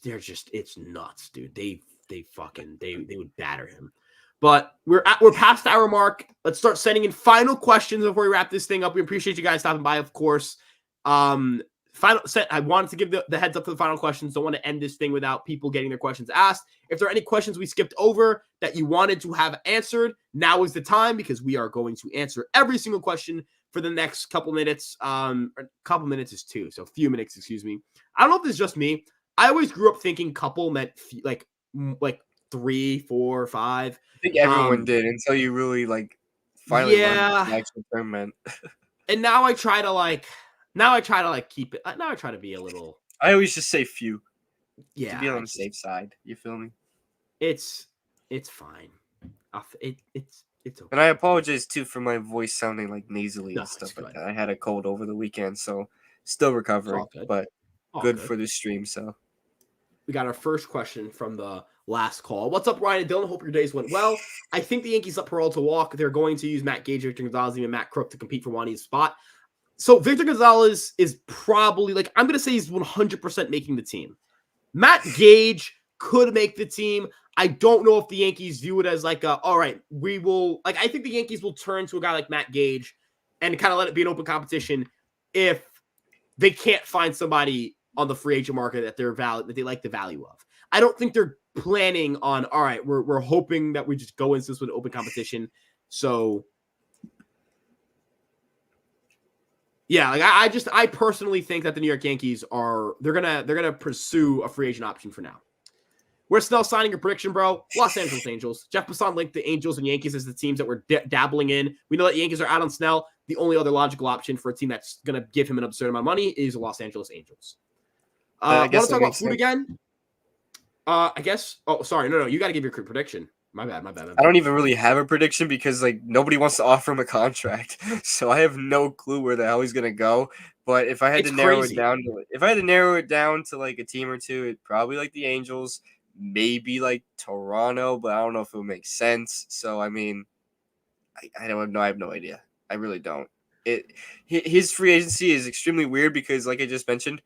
nuts, dude. They would batter him. But we're past the hour mark. Let's start sending in final questions before we wrap this thing up. We appreciate you guys stopping by, of course. I wanted to give the heads up for the final questions. Don't want to end this thing without people getting their questions asked. If there are any questions we skipped over that you wanted to have answered, now is the time because we are going to answer every single question for the next couple minutes. A couple minutes is two, so a few minutes, excuse me. I don't know if this is just me. I always grew up thinking couple meant like 3, 4, 5. I think everyone did until you really finally learned what the actual term meant. And now I try to keep it. Now I try to be a little. I always just say few. Yeah, to be on the safe side. You feel me? It's fine. It's okay. And I apologize too for my voice sounding like nasally and stuff like that. I had a cold over the weekend, so still recovering, but good for the stream. So we got our first question from the last call. What's up, Ryan and Dylan? Hope your days went well. I think the Yankees let Peralta walk. They're going to use Matt Gage, Victor Gonzalez, even Matt Crook to compete for Wandy's spot. So Victor Gonzalez is probably I'm going to say he's 100% making the team. Matt Gage could make the team. I don't know if the Yankees view it as all right, we will I think the Yankees will turn to a guy like Matt Gage and kind of let it be an open competition if they can't find somebody on the free agent market that they like the value of. I don't think they're planning on, all right, we're hoping that we just go into this with an open competition. So yeah, I personally think that the New York Yankees they're gonna pursue a free agent option for now. Where's Snell signing your prediction, bro? Los Angeles Angels. Jeff Passan linked the Angels and Yankees as the teams that we're dabbling in. We know that Yankees are out on Snell. The only other logical option for a team that's going to give him an absurd amount of money is the Los Angeles Angels. Want to talk about food again? I guess. Oh, sorry. No. You got to give your prediction. My bad. I don't even really have a prediction because nobody wants to offer him a contract, so I have no clue where the hell he's gonna go. But if I had to narrow it down to a team or two, it'd probably the Angels, maybe Toronto, but I don't know if it would make sense. So I mean, I don't know. I have no idea. I really don't. His free agency is extremely weird because, like I just mentioned,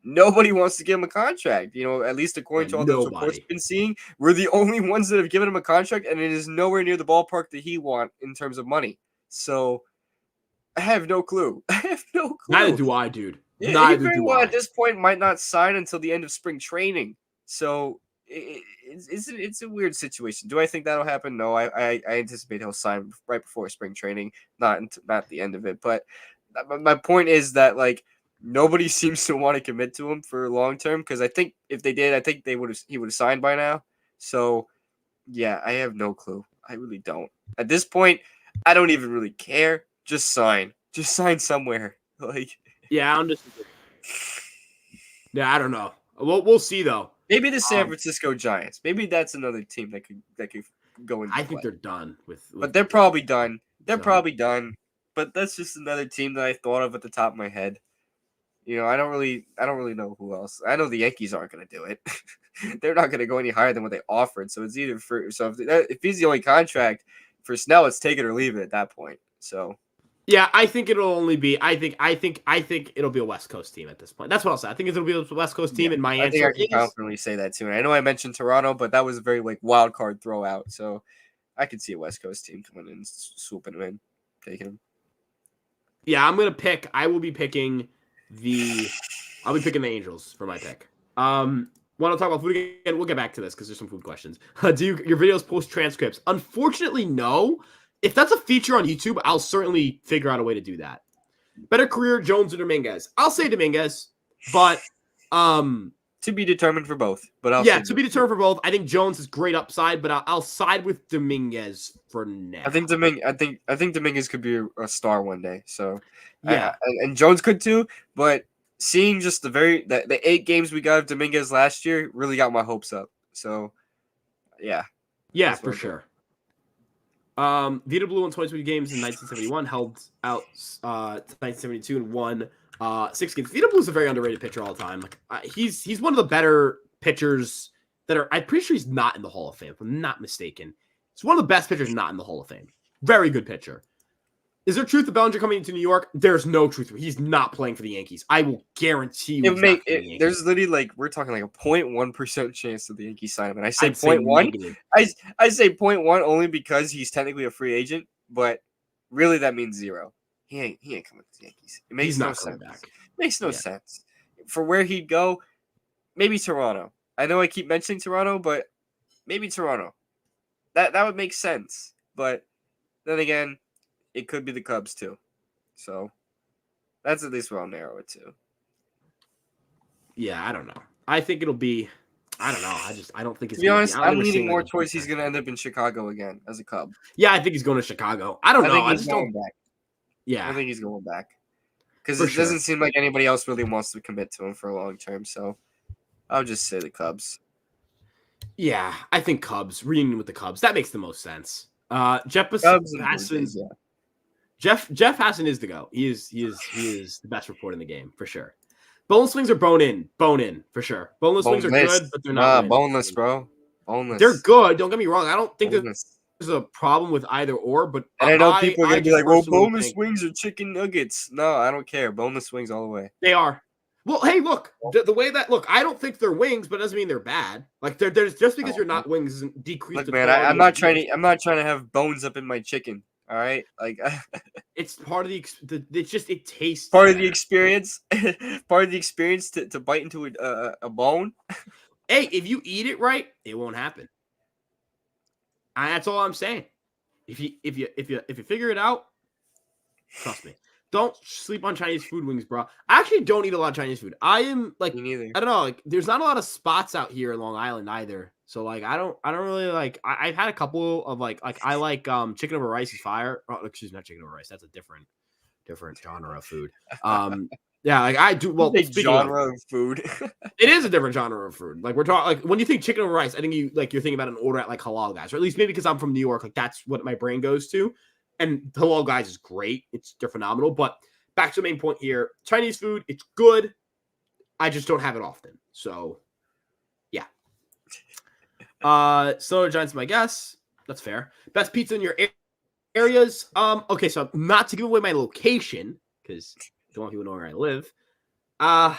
nobody wants to give him a contract. At least according to all those reports we've been seeing, we're the only ones that have given him a contract, and it is nowhere near the ballpark that he wants in terms of money. So I have no clue. Neither do I, dude. He very well at this point might not sign until the end of spring training. So it's a weird situation. Do I think that'll happen? No, I anticipate he'll sign right before spring training, not the end of it. But my point is that nobody seems to want to commit to him for long term because I think if they did, he would have signed by now. So yeah, I have no clue. I really don't. At this point, I don't even really care. Just sign. Just sign somewhere. Yeah, I'm just. Yeah, I don't know. We'll see though. Maybe the San Francisco Giants. Maybe that's another team that could go into. I think they're done with. But they're probably done. Probably done. But that's just another team that I thought of at the top of my head. I don't really know who else. I know the Yankees aren't going to do it. They're not going to go any higher than what they offered. So it's either if he's the only contract for Snell, it's take it or leave it at that point. So. Yeah, I think it'll only be. I think it'll be a West Coast team at this point. That's what I'll say. I think it'll be a West Coast team, and my answer. I think I can confidently say that too. And I know I mentioned Toronto, but that was a very wild card throwout. So I could see a West Coast team coming in and swooping him in, taking him. Yeah, I'm gonna pick. I will be picking I'll be picking the Angels for my pick. Want to talk about food again? We'll get back to this because there's some food questions. Do your videos post transcripts? Unfortunately, no. If that's a feature on YouTube, I'll certainly figure out a way to do that. Better career, Jones or Dominguez? I'll say Dominguez, but To be determined for both, but I'll Yeah, say to be determined for both. I think Jones is great upside, but I'll side with Dominguez for now. I think Dominguez could be a star one day. So Yeah. and Jones could too. But seeing just the 8 games we got of Dominguez last year really got my hopes up. So yeah, Yeah, for sure. Vita Blue won 22 games in 1971, held out 1972 and won 6 games. Vita Blue is a very underrated pitcher all the time. Like he's one of the better pitchers that are. I'm pretty sure he's not in the Hall of Fame, if I'm not mistaken. He's one of the best pitchers not in the Hall of Fame. Very good pitcher. Is there truth to Bellinger coming into New York? There's no truth. He's not playing for the Yankees. I will guarantee you. There's literally we're talking like a 0.1% chance of the Yankees sign him, and I say I'd say 0.1. I say 0.1 only because he's technically a free agent, but really that means 0. He ain't coming to the Yankees. It makes no sense. Back. Makes no sense. For where he'd go, maybe Toronto. I know I keep mentioning Toronto, but maybe Toronto. That would make sense. But then again, it could be the Cubs too. So that's at least where I'll narrow it to. Yeah, I don't know. I think it'll be. I don't know. I don't think it's. To be honest, I'm leaning more towards he's going to end up in Chicago again as a Cub. Yeah, I think he's going to Chicago. I don't know. I just don't. Back. Yeah, I think he's going back because it doesn't seem like anybody else really wants to commit to him for a long term. So I'll just say the Cubs. Yeah, I think Cubs reunion with the Cubs. That makes the most sense. Jeff Hassan. Yeah. Jeff Hassan is the go. He is the best report in the game for sure. Bone swings are bone in for sure. Boneless swings are good, but they're not boneless, bro. Boneless. They're good. Don't get me wrong. I don't think there's a problem with either or. But and I know people are gonna be like, "Well, boneless wings are chicken nuggets." No, I don't care. Boneless wings all the way. They are. Well, hey, look, the way that I don't think they're wings, but it doesn't mean they're bad. Like there's just because you're not wings doesn't decrease. Look, man, I'm not trying to have bones up in my chicken. All right, like it's part of it tastes part of the experience. Part of the experience to bite into a bone. Hey, if you eat it right, it won't happen. That's all I'm saying. If you figure it out, trust me. Don't sleep on Chinese food wings, bro. I actually don't eat a lot of Chinese food. I am like, me neither. I don't know, like there's not a lot of spots out here in Long Island either. So like I don't really like. I've had a couple of like I like chicken over rice is fire. Oh, excuse me, not chicken over rice. That's a different genre of food. Yeah, like I do. Well, genre of food. It is a different genre of food. Like we're talking, like when you think chicken over rice, I think you're thinking about an order at like Halal Guys, or at least maybe because I'm from New York, like that's what my brain goes to. And Halal Guys is great; they're phenomenal. But back to the main point here: Chinese food, it's good. I just don't have it often. So, yeah. Soda Giants, my guess. That's fair. Best pizza in your areas. Okay, so not to give away my location because I don't want people to know where I live. I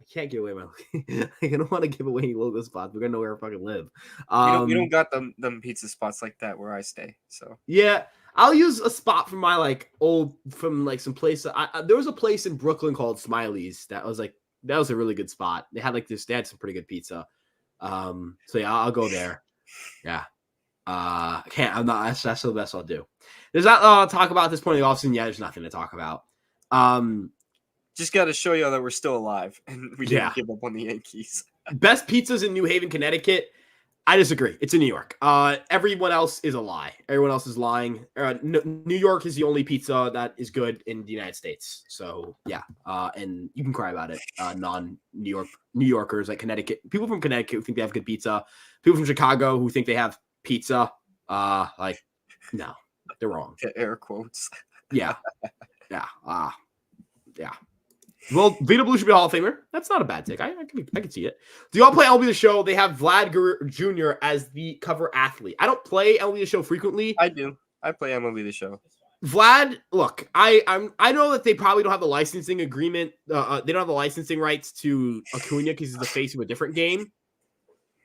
can't give away my location. I don't want to give away any logo spots. We're gonna know where I fucking live. You don't got them pizza spots like that where I stay. So yeah. I'll use a spot from my some place. There was a place in Brooklyn called Smiley's that was a really good spot. They had they had some pretty good pizza. So yeah, I'll go there. Yeah. That's the best I'll do. There's not talk about at this point in the offseason. Yeah, there's nothing to talk about. Just got to show you that we're still alive and we didn't give up on the Yankees. Best pizzas in New Haven, Connecticut. I disagree. It's in New York. Everyone else is a lie. Everyone else is lying. New York is the only pizza that is good in the United States. So yeah, and you can cry about it. Non-New Yorkers like Connecticut, people from Connecticut who think they have good pizza, people from Chicago who think they have pizza. No, they're wrong. Air quotes. Yeah. Well, Vita Blue should be a Hall of Famer. That's not a bad take. I can see it. Do y'all play MLB The Show? They have Vlad Jr. as the cover athlete. I don't play MLB The Show frequently. I do. I play MLB The Show. Vlad, look, I know that they probably don't have the licensing agreement. They don't have the licensing rights to Acuna because he's the face of a different game.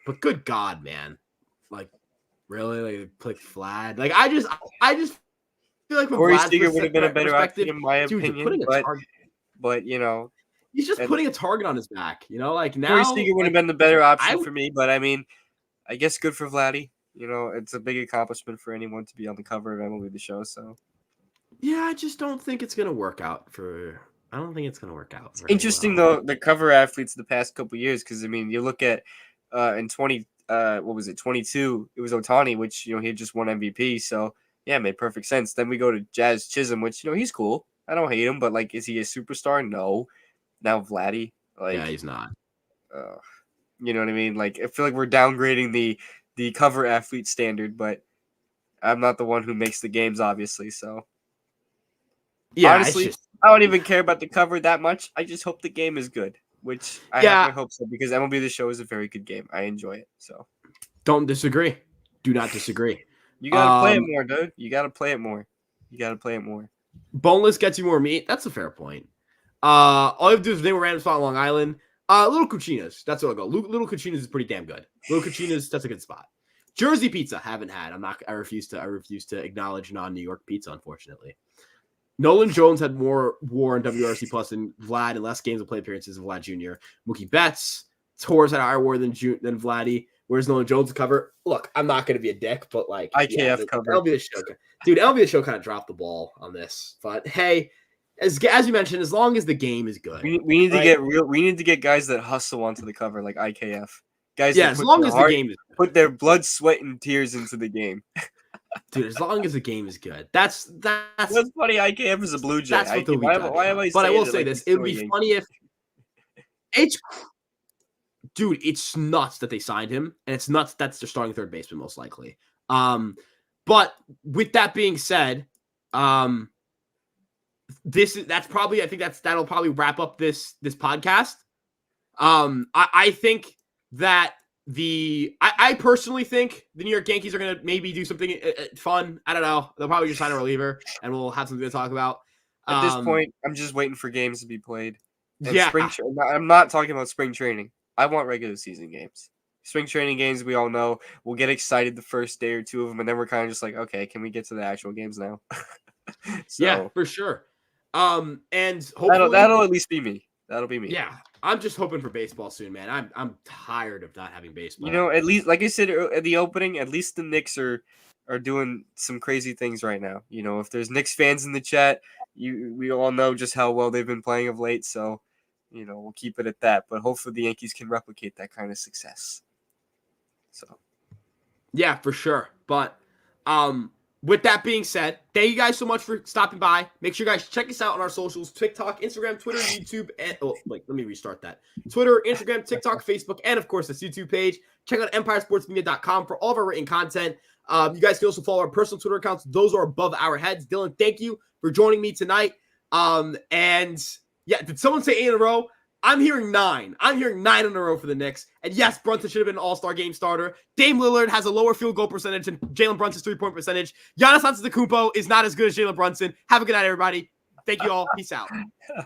But good God, man, like really, like Vlad, like I just feel like Corey Seager would have been a better option in my opinion, but you know, he's just putting a target on his back. You know, like now Corey Seager would have been the better option for me. But I mean, I guess good for Vladdy. You know, it's a big accomplishment for anyone to be on the cover of MLB The Show. So yeah, I just don't think it's gonna work out for. I don't think it's gonna work out. Very Interesting well. though, the cover athletes the past couple years, because I mean, you look at in 22, it was Otani, which he had just won MVP, so yeah, it made perfect sense. Then we go to Jazz Chisholm, which he's cool. I don't hate him, but like, is he a superstar? No. Now Vladdy, Yeah, like, he's not. uh, you know what I mean? Like, I feel like we're downgrading the cover athlete standard, but I'm not the one who makes the games, obviously. So Yeah, it's honestly, just I don't even care about the cover that much. I just hope the game is good, which I have yeah. my hopes of, because MLB The Show is a very good game. I enjoy it. So Don't disagree. Do not disagree. you got to play it Um, more, dude. You got to play it more. You got to play it more. boneless gets you more meat. That's a fair point. All you have to do is name a random spot on Long Island. Little Cucina's. That's what I'll go. Little Cucina's is pretty damn good. Little Cucina's, that's a good spot. Jersey pizza, haven't had. I refuse to acknowledge non-New York pizza, unfortunately. Nolan Jones had more WAR and WRC plus than Vlad and less games of play appearances than Vlad Jr. Mookie Betts, Torres had higher WAR than Vladdy. Whereas Nolan Jones cover. Look, I'm not going to be a dick, but like IKF cover. LB the show, dude. LB the show kind of dropped the ball on this, but hey, as you mentioned, as long as the game is good, We need to right? get real. We need to get guys that hustle onto the cover, like IKF. Guys Yeah, that as put long their as the heart, game is good. put their blood, sweat, and tears into the game. Dude, as long as the game is good. That's What's funny? IKF is a Blue Jay. that's what they'll be judged Why am on. I But I saying will it say like this: he's it would still a be Yankee? funny if it's. Dude, it's nuts that they signed him, and it's nuts that's their starting third baseman most likely. But with that being said, that's probably that'll probably wrap up this podcast. I think that I personally think the New York Yankees are gonna maybe do something fun. I don't know. They'll probably just sign a reliever, and we'll have something to talk about. At this point, I'm just waiting for games to be played. And Yeah, I'm not talking about spring training. I want regular season games. Spring training games, we all know, we'll get excited the first day or two of them, and then we're kind of just like, okay, can we get to the actual games now? yeah, So for sure. And hopefully that'll at least be me. That'll be me. yeah, I'm just hoping for baseball soon, man. I'm tired of not having baseball. At least, like I said at the opening, at least the Knicks are doing some crazy things right now. If there's Knicks fans in the chat, we all know just how well they've been playing of late. So, we'll keep it at that. But hopefully the Yankees can replicate that kind of success. So, yeah, for sure. But with that being said, thank you guys so much for stopping by. Make sure you guys check us out on our socials: TikTok, Instagram, Twitter, YouTube, and let me restart that. Twitter, Instagram, TikTok, Facebook, and of course this YouTube page. Check out EmpireSportsMedia.com for all of our written content. You guys can also follow our personal Twitter accounts; those are above our heads. Dylan, thank you for joining me tonight. And yeah, did someone say 8 in a row? I'm hearing 9. I'm hearing 9 in a row for the Knicks. And yes, Brunson should have been an all-star game starter. Dame Lillard has a lower field goal percentage than Jalen Brunson's three-point percentage. Giannis Antetokounmpo is not as good as Jalen Brunson. Have a good night, everybody. Thank you all. Peace out.